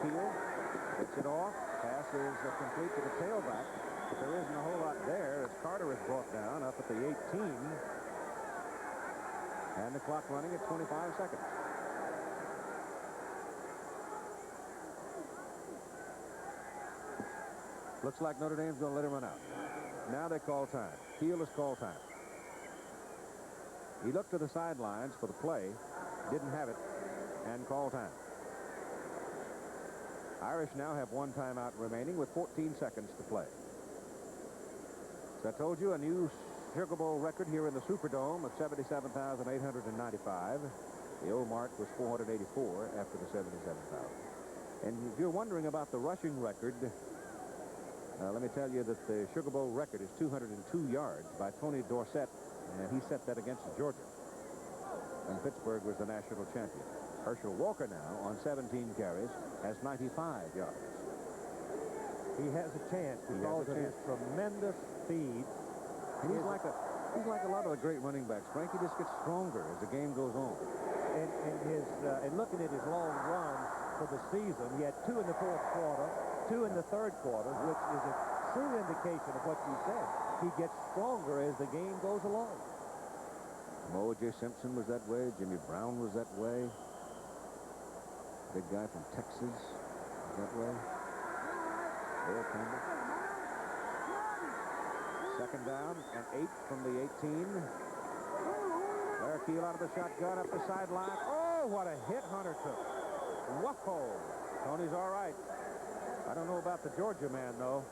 Keel gets it off. Pass is complete to the tailback. But there isn't a whole lot there as Carter is brought down up at the 18. And the clock running at 25 seconds. Looks like Notre Dame's going to let him run out. Now they call time. Keel has called time. He looked to the sidelines for the play, didn't have it, and called time. Irish now have one timeout remaining with 14 seconds to play. As I told you, a new Sugar Bowl record here in the Superdome of 77,895. The old mark was 484 after the 77,000. And if you're wondering about the rushing record, let me tell you that the Sugar Bowl record is 202 yards by Tony Dorsett, and he set that against Georgia. And Pittsburgh was the national champion. Herschel Walker now, on 17 carries, has 95 yards. He has a chance because of his tremendous speed. And he's like a lot of the great running backs. Frank, he just gets stronger as the game goes on. And looking at his long runs for the season, he had 2 in the fourth quarter, 2 in the third quarter, which is a true indication of what you said. He gets stronger as the game goes along. O.J. Simpson was that way. Jimmy Brown was that way. Big guy from Texas was that way. Bill Campbell. Second down and 8 from the 18. Larry Keel out of the shotgun up the sideline. Oh, what a hit Hunter took. Whoa. Tony's all right. I don't know about the Georgia man, though.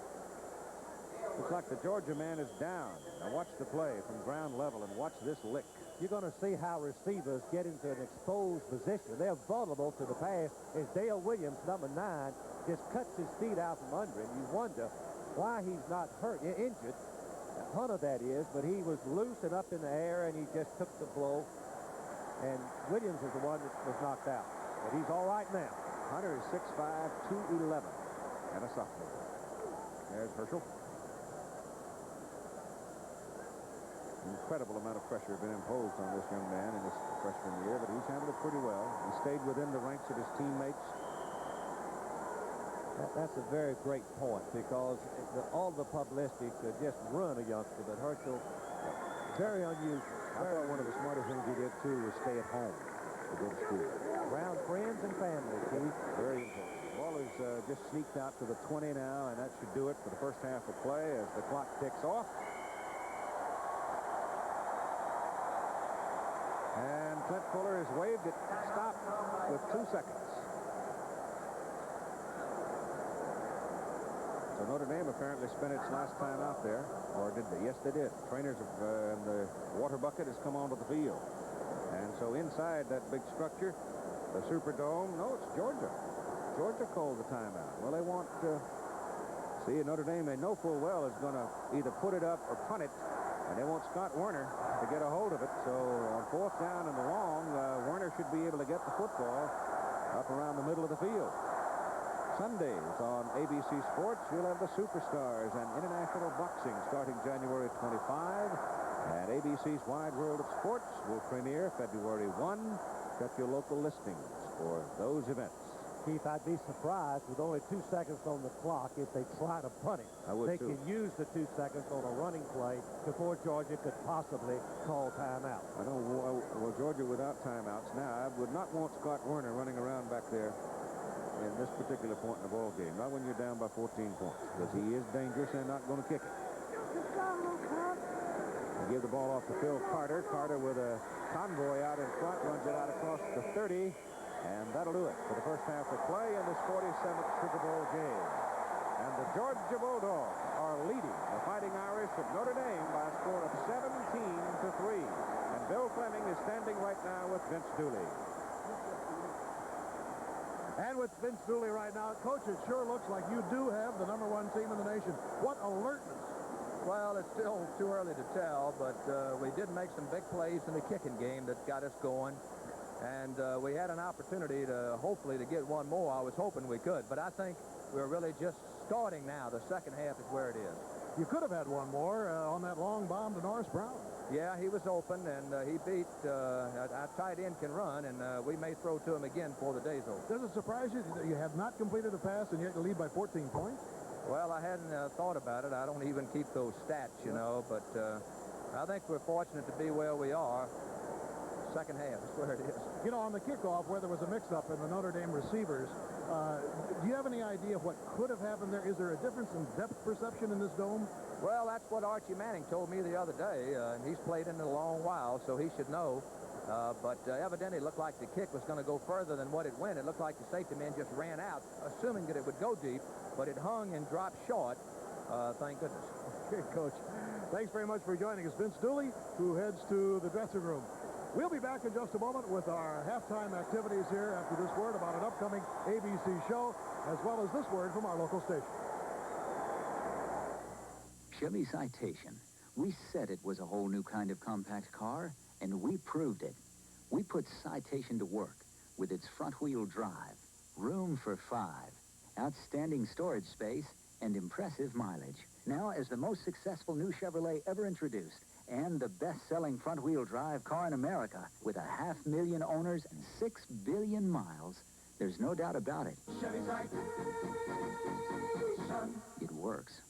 Looks like the Georgia man is down. Now watch the play from ground level and watch this lick. You're going to see how receivers get into an exposed position. They're vulnerable to the pass as Dale Williams, number 9, just cuts his feet out from under him. You wonder why he's not hurt, injured. Hunter, that is, but he was loose and up in the air, and he just took the blow. And Williams is the one that was knocked out. But he's all right now. Hunter is 6'5", 211, and a sophomore. There's Herschel. Incredible amount of pressure been imposed on this young man in his freshman year, but he's handled it pretty well. He stayed within the ranks of his teammates. That's a very great point, because all the publicity could just ruin a youngster, but Herschel, very unusual. I thought one of the smartest things he did, too, was stay at home to go to school. Around friends and family, Keith. Very important. Ball is just sneaked out to the 20 now, and that should do it for the first half of play as the clock ticks off. And Clint Fuller has waved it stop with 2 seconds. So Notre Dame apparently spent its last time out there, or did they? Yes, they did. Trainers and the water bucket has come onto the field. And so inside that big structure, the Superdome, no, it's Georgia. Georgia called the timeout. Well, they want, see, Notre Dame, they know full well is going to either put it up or punt it, and they want Scott Werner to get a hold of it. So on 4th down and long, Werner should be able to get the football up around the middle of the field. Sundays on ABC Sports, you'll have the Superstars and International Boxing starting January 25. And ABC's Wide World of Sports will premiere February 1. Check your local listings for those events. Keith, I'd be surprised with only 2 seconds on the clock if they try to punt it. I would, they too. can use the 2 seconds on a running play before Georgia could possibly call timeout. I don't know, well, Georgia without timeouts. Now, I would not want Scott Werner running around back there in this particular point in the ball game. Not when you're down by 14 points, because he is dangerous and not going to kick it. They give the ball off to Phil Carter. Carter with a convoy out in front, runs it out across the 30, and that'll do it for the first half of play in this 47th Sugar Bowl game. And the Georgia Bulldogs are leading the Fighting Irish of Notre Dame by a score of 17-3. And Bill Fleming is standing right now with Vince Dooley. And with Vince Dooley right now, Coach, it sure looks like you do have the #1 team in the nation. What alertness. Well, it's still too early to tell, but we did make some big plays in the kicking game that got us going. And we had an opportunity to hopefully to get one more. I was hoping we could, but I think we're really just starting now. The second half is where it is. You could have had one more on that long bomb to Norris Brown. Yeah, he was open, and he beat our tight end can run, and we may throw to him again before the day's over. Does it surprise you that you have not completed a pass and yet you lead by 14 points? Well, I hadn't thought about it. I don't even keep those stats, you know, but I think we're fortunate to be where we are. Second half is where it is. You know, on the kickoff where there was a mix-up in the Notre Dame receivers, do you have any idea what could have happened there? Is there a difference in depth perception in this dome? Well, that's what Archie Manning told me the other day, and he's played in it a long while, so he should know. But evidently it looked like the kick was going to go further than what it went. It looked like the safety man just ran out, assuming that it would go deep, but it hung and dropped short. Thank goodness. Okay, Coach. Thanks very much for joining us. Vince Dooley, who heads to the dressing room. We'll be back in just a moment with our halftime activities here after this word about an upcoming ABC show, as well as this word from our local station. Chevy Citation. We said it was a whole new kind of compact car, and we proved it. We put Citation to work with its front-wheel drive, room for 5, outstanding storage space, and impressive mileage. Now, as the most successful new Chevrolet ever introduced, and the best-selling front-wheel drive car in America, with 500,000 owners and 6 billion miles, there's no doubt about it. Chevy Citation. It works.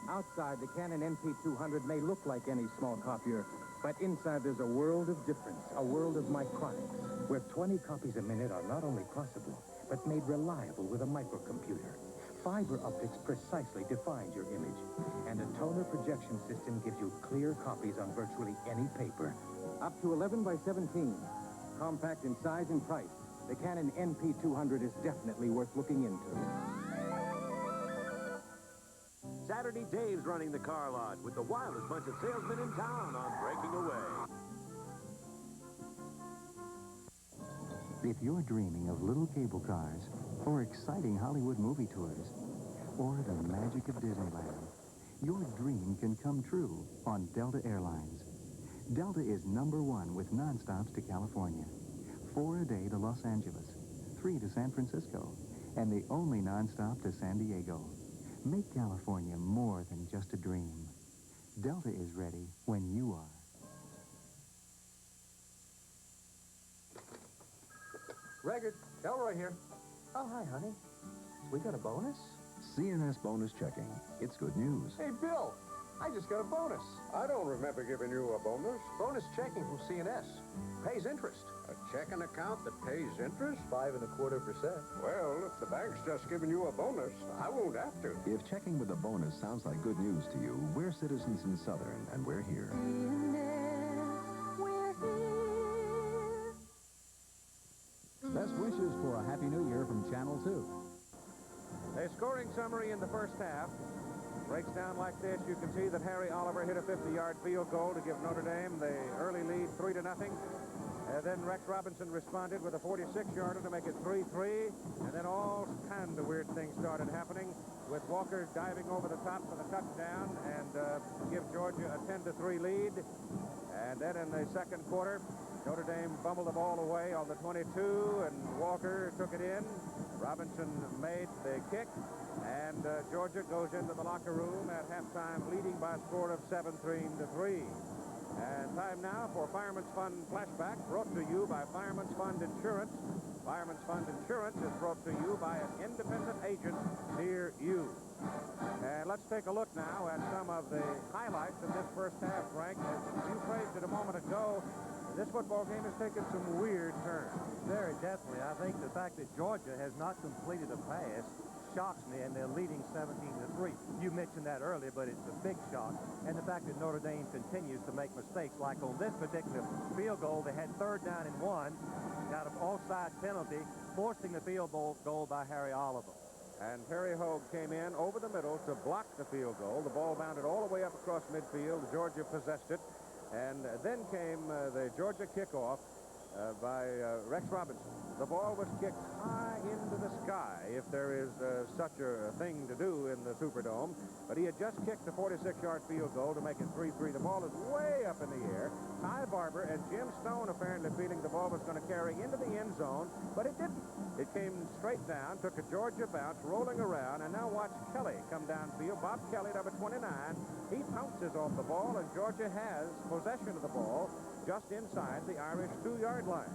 Outside, the Canon NP200 may look like any small copier, but inside there's a world of difference, a world of micronics, where 20 copies a minute are not only possible, but made reliable with a microcomputer. Fiber optics precisely defines your image, and a toner projection system gives you clear copies on virtually any paper. Up to 11 by 17. Compact in size and price, the Canon NP200 is definitely worth looking into. Saturday, Dave's running the car lot with the wildest bunch of salesmen in town on Breaking Away. If you're dreaming of little cable cars, or exciting Hollywood movie tours, or the magic of Disneyland, your dream can come true on Delta Airlines. Delta is #1 with nonstops to California, 4 a day to Los Angeles, 3 to San Francisco, and the only nonstop to San Diego. Make California more than just a dream. Delta is ready when you are. Ragged, Elroy here. Oh, hi, honey. We got a bonus? CNS bonus checking. It's good news. Hey, Bill, I just got a bonus. I don't remember giving you a bonus. Bonus checking from CNS. Pays interest. A checking account that pays interest? 5.25%. Well, if the bank's just giving you a bonus, I won't have to. If checking with a bonus sounds like good news to you, we're Citizens in Southern, and we're here. Best wishes for a Happy New Year from Channel 2. A scoring summary in the first half. Breaks down like this. You can see that Harry Oliver hit a 50-yard field goal to give Notre Dame the early lead 3-0. Then Rex Robinson responded with a 46-yarder to make it 3-3. And then all kinds of weird things started happening, with Walker diving over the top for the touchdown and give Georgia a 10-3 lead. And then in the second quarter, Notre Dame fumbled the ball away on the 22, and Walker took it in. Robinson made the kick, and Georgia goes into the locker room at halftime leading by a score of 7-3. And time now for Fireman's Fund Flashback, brought to you by Fireman's Fund Insurance. Fireman's Fund Insurance is brought to you by an independent agent near you. And let's take a look now at some of the highlights of this first half, Frank. As you phrased it a moment ago, this football game has taken some weird turns. Very definitely. I think the fact that Georgia has not completed a pass shocks me, and they're leading 17-3. You mentioned that earlier, but it's a big shock. And the fact that Notre Dame continues to make mistakes, like on this particular field goal, they had 3rd down and 1, got an offside penalty, forcing the field goal by Harry Oliver. And Terry Hogue came in over the middle to block the field goal. The ball bounded all the way up across midfield. Georgia possessed it. And then came the Georgia kickoff by Rex Robinson. The ball was kicked high into the sky, if there is such a thing to do in the Superdome. But he had just kicked the 46-yard field goal to make it 3-3. The ball is way up in the air. Ty Barber and Jim Stone apparently feeling the ball was going to carry into the end zone, but it didn't. It came straight down, took a Georgia bounce, rolling around, and now watch Kelly come downfield. Bob Kelly, number 29. He pounces off the ball, and Georgia has possession of the ball just inside the Irish 2-yard line.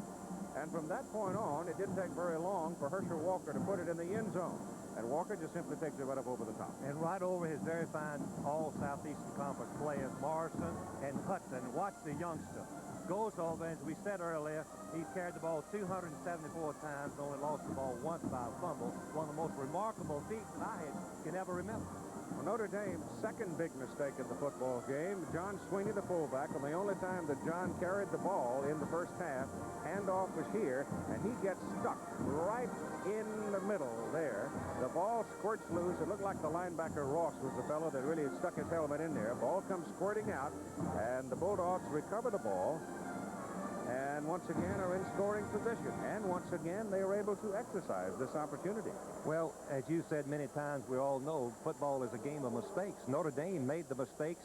And from that point on, it didn't take very long for Herschel Walker to put it in the end zone. And Walker just simply takes it right up over the top. And right over his very fine all-Southeastern Conference players, Morrison and Hudson. Watch the youngster. Goes over, as we said earlier, he's carried the ball 274 times and only lost the ball once by a fumble. One of the most remarkable feats I can ever remember. Notre Dame's second big mistake in the football game. John Sweeney, the fullback, and the only time that John carried the ball in the first half, handoff was here, and he gets stuck right in the middle there. The ball squirts loose. It looked like the linebacker Ross was the fellow that really had stuck his helmet in there. Ball comes squirting out, and the Bulldogs recover the ball. And once again are in scoring position. And once again, they are able to exercise this opportunity. Well, as you said many times, we all know football is a game of mistakes. Notre Dame made the mistakes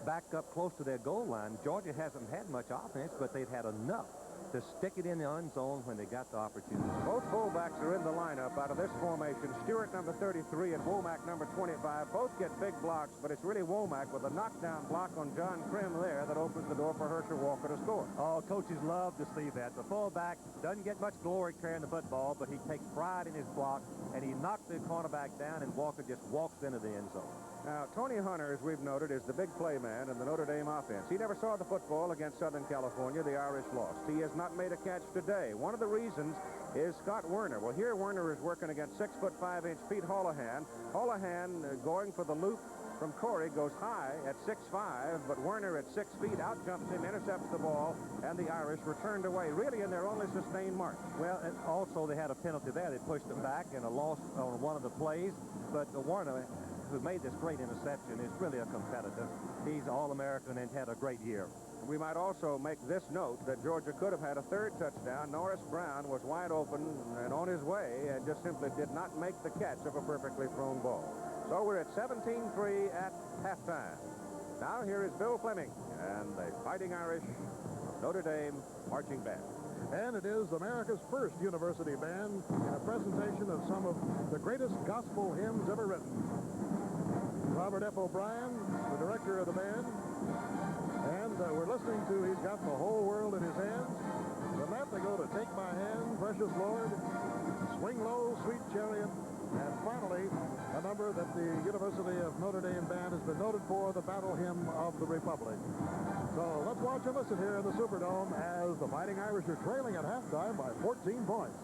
back up close to their goal line. Georgia hasn't had much offense, but they've had enough to stick it in the end zone when they got the opportunity. Both fullbacks are in the lineup out of this formation. Stewart, number 33, and Womack, number 25. Both get big blocks, but it's really Womack with a knockdown block on John Krim there that opens the door for Herschel Walker to score. Oh, coaches love to see that. The fullback doesn't get much glory carrying the football, but he takes pride in his block, and he knocked the cornerback down, and Walker just walks into the end zone. Now, Tony Hunter, as we've noted, is the big play man in the Notre Dame offense. He never saw the football against Southern California. The Irish lost. He has not made a catch today. One of the reasons is Scott Werner. Well, here Werner is working against 6'5" Pete Holohan. Holohan going for the loop from Corey goes high at 6'5", but Werner at 6 feet out-jumps him, intercepts the ball, and the Irish returned away, really in their only sustained march. Well, and also they had a penalty there. They pushed them back and a loss on one of the plays, but Werner, who made this great interception, is really a competitor. He's All-American and had a great year. We might also make this note that Georgia could have had a third touchdown. Norris Brown was wide open and on his way and just simply did not make the catch of a perfectly thrown ball. So we're at 17-3 at halftime. Now here is Bill Fleming and the Fighting Irish Notre Dame Marching Band. And it is America's first university band in a presentation of some of the greatest gospel hymns ever written. Robert F. O'Brien, the director of the band, and we're listening to He's Got the Whole World in His Hands. From that they go to Take My Hand, Precious Lord, Swing Low, Sweet Chariot, and finally a number that the University of Notre Dame band has been noted for, the Battle Hymn of the Republic. So let's watch and listen here in the Superdome as the Fighting Irish are trailing at halftime by 14 points.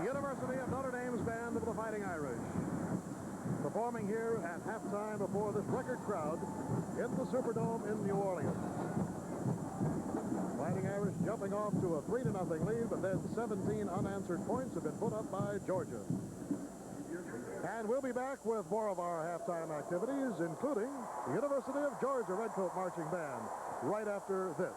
University of Notre Dame's band of the Fighting Irish, performing here at halftime before this record crowd in the Superdome in New Orleans. Fighting Irish jumping off to a 3-0 lead, but then 17 unanswered points have been put up by Georgia. And we'll be back with more of our halftime activities, including the University of Georgia Redcoat Marching Band, right after this.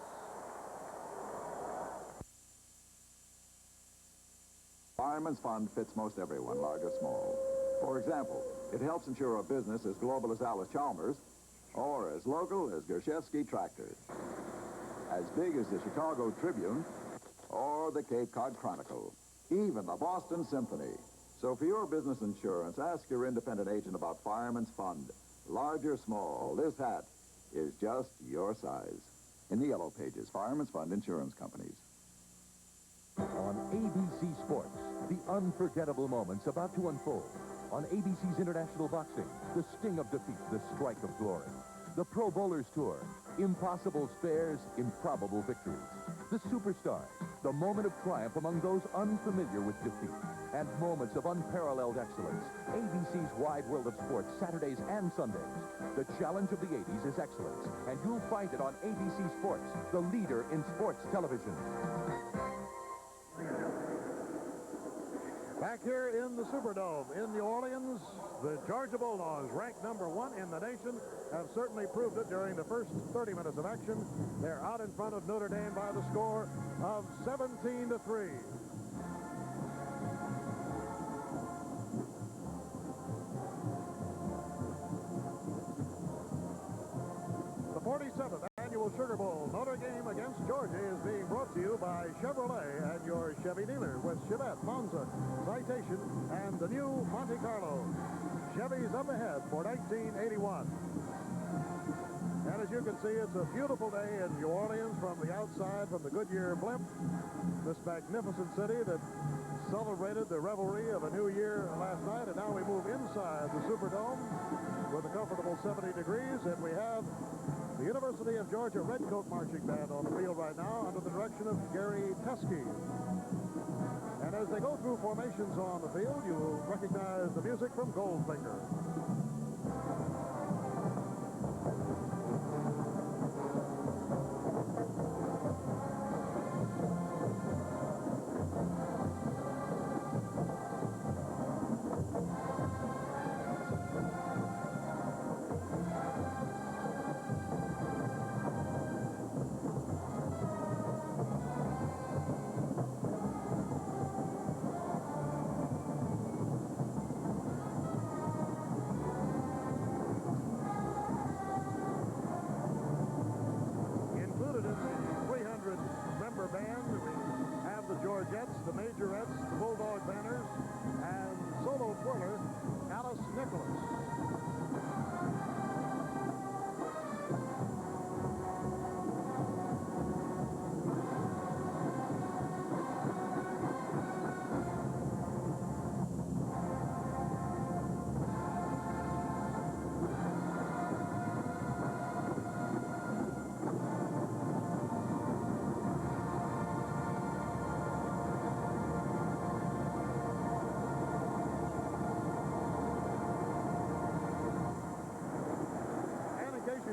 Fireman's Fund fits most everyone, large or small. For example, it helps insure a business as global as Alice Chalmers or as local as Gershevsky Tractors, as big as the Chicago Tribune or the Cape Cod Chronicle, even the Boston Symphony. So for your business insurance, ask your independent agent about Fireman's Fund. Large or small, this hat is just your size. In the yellow pages, Fireman's Fund Insurance Companies. On ABC Sports, the unforgettable moments about to unfold. On ABC's International Boxing, the sting of defeat, the strike of glory. The Pro Bowlers Tour, impossible spares, improbable victories. The Superstars, the moment of triumph among those unfamiliar with defeat. And moments of unparalleled excellence. ABC's Wide World of Sports, Saturdays and Sundays. The challenge of the 80s is excellence, and you'll find it on ABC Sports, the leader in sports television. Back here in the Superdome in New Orleans, the Georgia Bulldogs, ranked number 1 in the nation, have certainly proved it during the first 30 minutes of action. They're out in front of Notre Dame by the score of 17-3. The 47th annual Sugar Bowl, Notre Dame against Georgia, is being brought to you by Chevrolet and your Chevy dealer with Chevette, Monza, Citation, and the new Monte Carlo. Chevy's up ahead for 1981. And as you can see, it's a beautiful day in New Orleans from the outside, from the Goodyear blimp. This magnificent city that celebrated the revelry of a new year last night. And now we move inside the Superdome with a comfortable 70 degrees. And we have the University of Georgia Redcoat Marching Band on the field right now under the direction of Gary Teskey. And as they go through formations on the field, you will recognize the music from Goldfinger. The Majorettes, the Bulldog Banners, and solo twirler Alice Nicholas.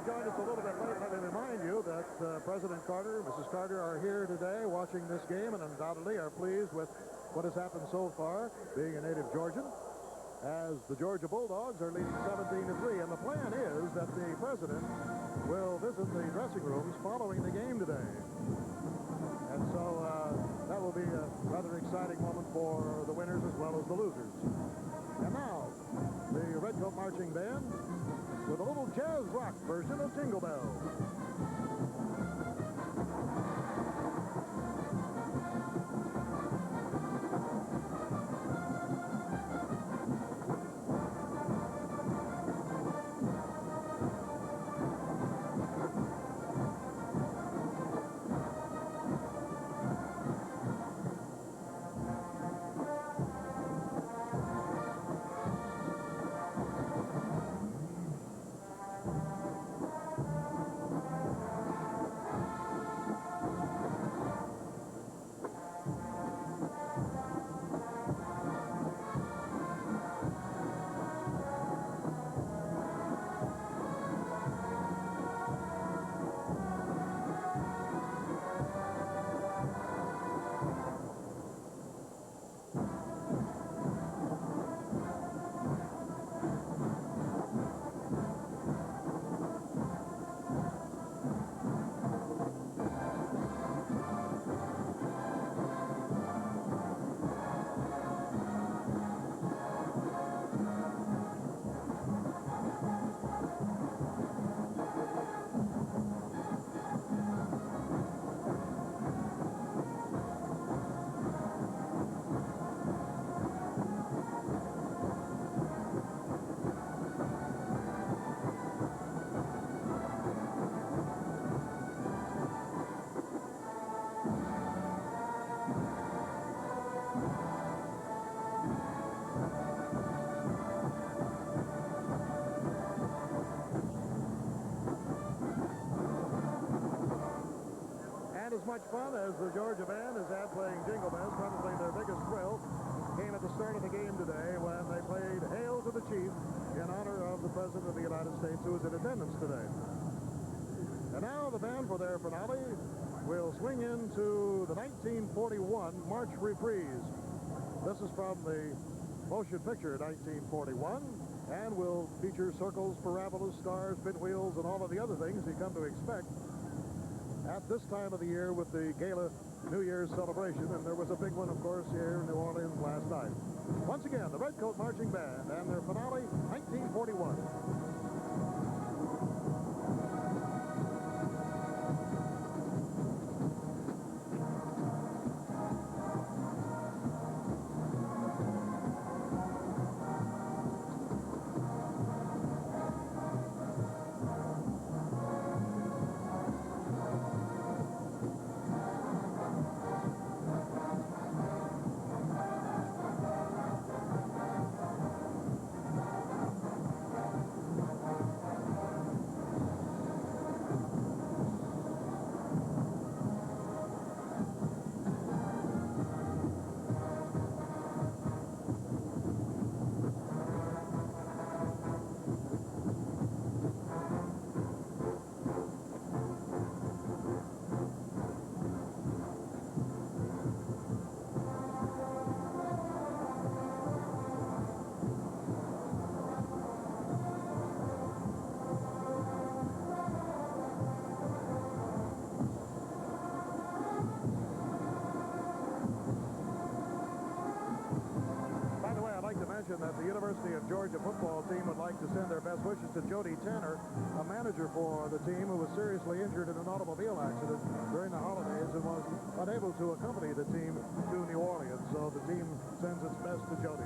Joined us a little bit late. Let me remind you that President Carter, Mrs. Carter are here today watching this game and undoubtedly are pleased with what has happened so far, being a native Georgian, as the Georgia Bulldogs are leading 17-3. And the plan is that the president will visit the dressing rooms following the game today. And so that will be a rather exciting moment for the winners as well as the losers. And now, the Redcoat Marching Band with a little jazz rock version of Jingle Bells. As much fun as the Georgia band has had playing Jingle Bells, probably their biggest thrill came at the start of the game today when they played Hail to the Chief in honor of the President of the United States, who is in attendance today. And now the band, for their finale, will swing into the 1941 March Reprise. This is from the motion picture 1941, and will feature circles, parabolas, stars, pinwheels, and all of the other things you come to expect at this time of the year with the Gala New Year's celebration. And there was a big one, of course, here in New Orleans last night. Once again, the Redcoat Marching Band and their finale, 1941. That the University of Georgia football team would like to send their best wishes to Jody Tanner, a manager for the team who was seriously injured in an automobile accident during the holidays and was unable to accompany the team to New Orleans. So the team sends its best to Jody.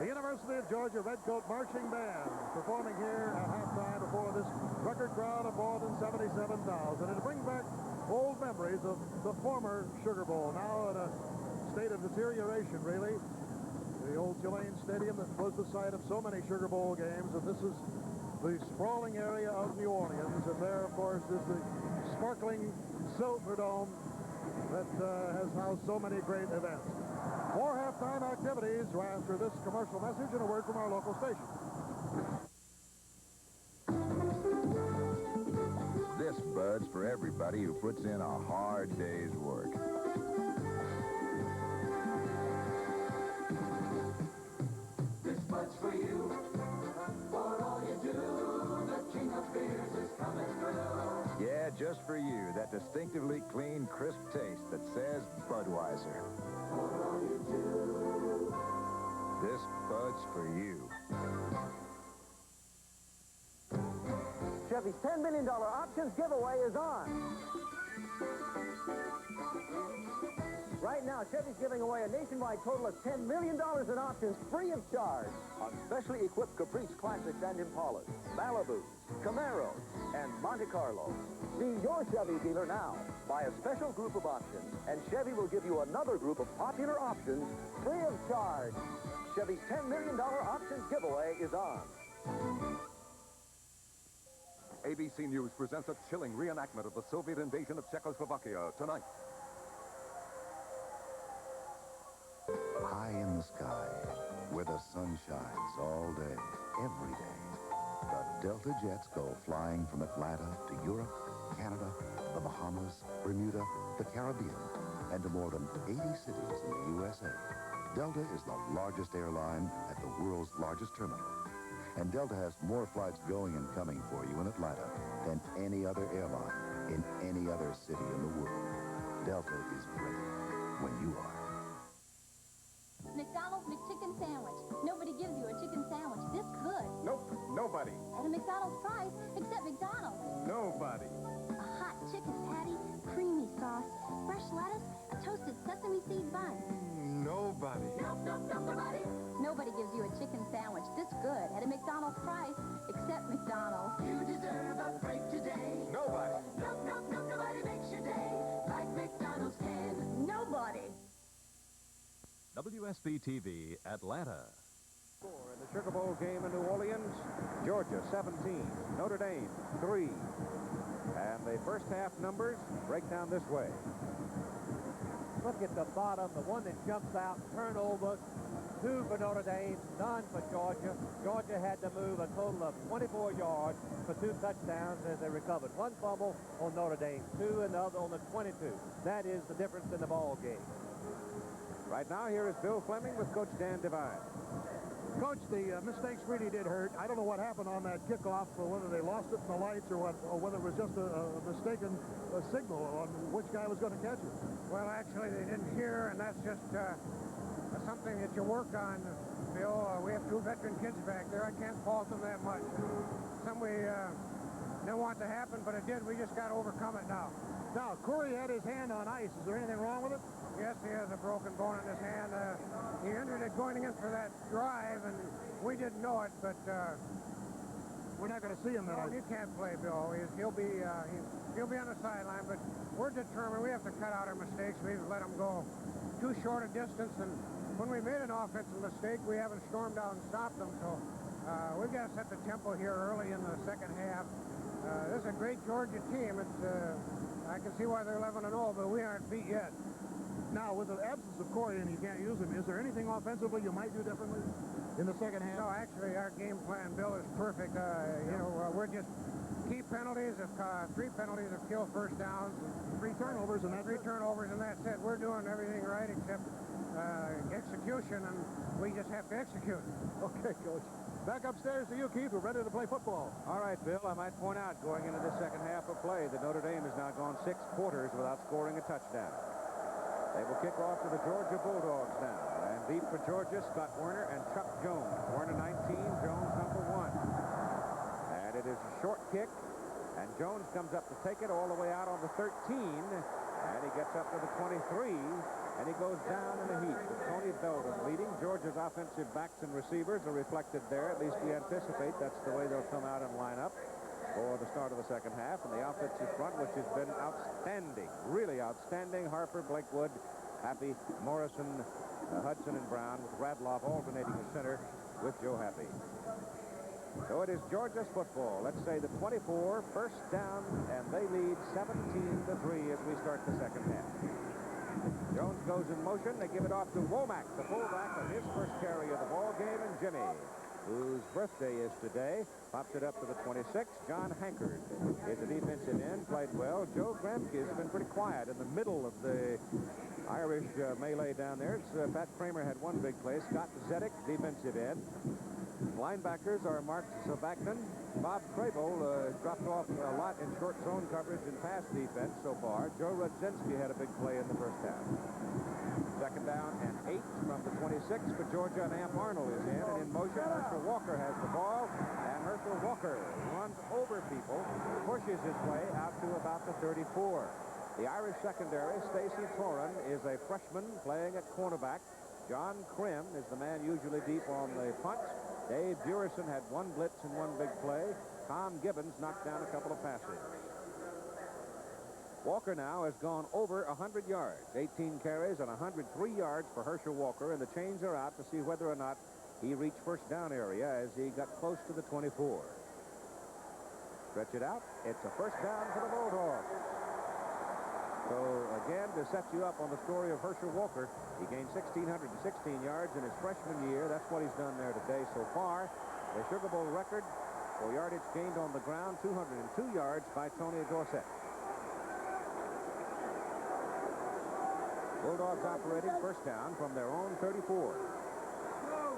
University of Georgia Redcoat Marching Band performing here at halftime before this record crowd of more than 77,000. And it brings back old memories of the former Sugar Bowl, now in a state of deterioration, really. The old Tulane Stadium that was the site of so many Sugar Bowl games, and this is the sprawling area of New Orleans. And there, of course, is the sparkling Silverdome that has housed so many great events. More halftime activities after this commercial message and a word from our local station. This Bud's for everybody who puts in a hard day's work. This Bud's for you. For all you do, the king of beers is coming through. Yeah, just for you, that distinctively clean, crisp taste that says Budweiser. This Bud's for you. Chevy's $10 million options giveaway is on. Right now, Chevy's giving away a nationwide total of $10 million in options free of charge on specially equipped Caprice Classics and Impalas, Malibus, Camaros, and Monte Carlos. See your Chevy dealer now. Buy a special group of options, and Chevy will give you another group of popular options free of charge. Chevy's $10 million options giveaway is on. ABC News presents a chilling reenactment of the Soviet invasion of Czechoslovakia tonight. High in the sky, where the sun shines all day, every day, the Delta jets go flying from Atlanta to Europe, Canada, the Bahamas, Bermuda, the Caribbean, and to more than 80 cities in the USA. Delta is the largest airline at the world's largest terminal. And Delta has more flights going and coming for you in Atlanta than any other airline in any other city in the world. Delta is ready when you are. McDonald's McChicken Sandwich. Nobody gives you a chicken sandwich this good. Nope, nobody. At a McDonald's price, except McDonald's. Nobody. A hot chicken patty, creamy sauce, fresh lettuce, a toasted sesame seed bun. Nobody. Nobody. Nobody gives you a chicken sandwich this good at a McDonald's price, except McDonald's. You deserve a break today. Nobody. Nobody makes your day like McDonald's can. Nobody. WSB-TV, Atlanta. In the Sugar Bowl game in New Orleans, Georgia 17, Notre Dame 3. And the first half numbers break down this way. Look at the bottom, the one that jumps out, turnover, 2 for Notre Dame, none for Georgia. Georgia had to move a total of 24 yards for 2 touchdowns as they recovered. 1 fumble on Notre Dame, 2 and the other on the 22. That is the difference in the ball game. Right now, here is Bill Fleming with Coach Dan Devine. Coach, the mistakes really did hurt. I don't know what happened on that kickoff, or whether they lost it in the lights or what, or whether it was just a mistaken signal on which guy was going to catch it. Well, actually, they didn't hear, and that's just something that you work on, Bill. We have 2 veteran kids back there. I can't fault them that much. Some we didn't want to happen, but it did. We just got to overcome it now. Now, Corey had his hand on ice. Is there anything wrong with it? Yes, he has a broken bone in his hand. He entered it going in for that drive, and we didn't know it, but we're not going to see him tonight. No, you can't play, Bill. He'll be on the sideline, but we're determined. We have to cut out our mistakes. We've let him go too short a distance, and when we made an offensive mistake, we haven't stormed out and stopped them, so we've got to set the tempo here early in the second half. This is a great Georgia team. I can see why they're 11-0, but we aren't beat yet. Now, with the absence of Corey and you can't use him, is there anything offensively you might do differently in the second half? No, actually, our game plan, Bill, is perfect. We're just key penalties. 3 penalties have killed first downs. 3 turnovers, and that's 3 turnovers, and that's it. We're doing everything right except execution, and we just have to execute. Okay, Coach. Back upstairs to you, Keith. We're ready to play football. All right, Bill, I might point out, going into the second half of play, that Notre Dame has now gone 6 quarters without scoring a touchdown. They will kick off to the Georgia Bulldogs now. And deep for Georgia, Scott Werner and Chuck Jones. Werner 19, Jones number 1. And it is a short kick, and Jones comes up to take it all the way out on the 13, and he gets up to the 23, and he goes down in a heap. With Tony Belden leading, Georgia's offensive backs and receivers are reflected there. At least we anticipate that's the way they'll come out and line up for the start of the second half. And the offensive front, which has been outstanding, really outstanding. Harper, Blakewood, Happy, Morrison, Hudson, and Brown, with Radloff alternating the center with Joe Happy. So it is Georgia's football. Let's say the 24, first down, and they lead 17-3 as we start the second half. Jones goes in motion. They give it off to Womack, the fullback, on his first carry of the ball game, and Jimmy, whose birthday is today, pops it up to the 26. John Hankard is the defensive end, played well. Joe Gremke has been pretty quiet in the middle of the Irish melee down there. Pat Kramer had 1 big play. Scott Zedek, defensive end. Linebackers are Mark Zabakman. Bob Crable dropped off a lot in short zone coverage and pass defense so far. Joe Rudzinski had a big play in the first half. Second down and 8 from the 26 for Georgia, and Amp Arnold is in, and in motion. Herschel Walker has the ball, and Herschel Walker runs over people, pushes his way out to about the 34. The Irish secondary, Stacy Toran, is a freshman playing at cornerback. John Krim is the man usually deep on the punts. Dave Burison had 1 blitz and 1 big play. Tom Gibbons knocked down a couple of passes. Walker now has gone over 100 yards, 18 carries and 103 yards for Herschel Walker, and the chains are out to see whether or not he reached first down area as he got close to the 24. Stretch it out. It's a first down for the Bulldogs. So, again, to set you up on the story of Herschel Walker, he gained 1,616 yards in his freshman year. That's what he's done there today so far. The Sugar Bowl record for yardage gained on the ground, 202 yards by Tony Dorsett. Bulldogs operating first down from their own 34.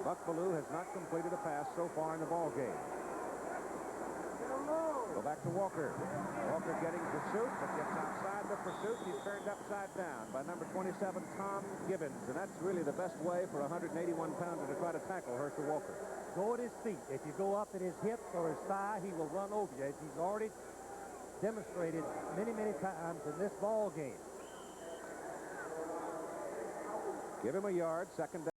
Buck Belue has not completed a pass so far in the ball game. Go back to Walker. Walker getting pursuit, but gets outside the pursuit. He's turned upside down by number 27, Tom Gibbons. And that's really the best way for a 181-pounder to try to tackle Herschel Walker. Go at his feet. If you go up at his hip or his thigh, he will run over you, as he's already demonstrated many, many times in this ball game. Give him a yard, second down.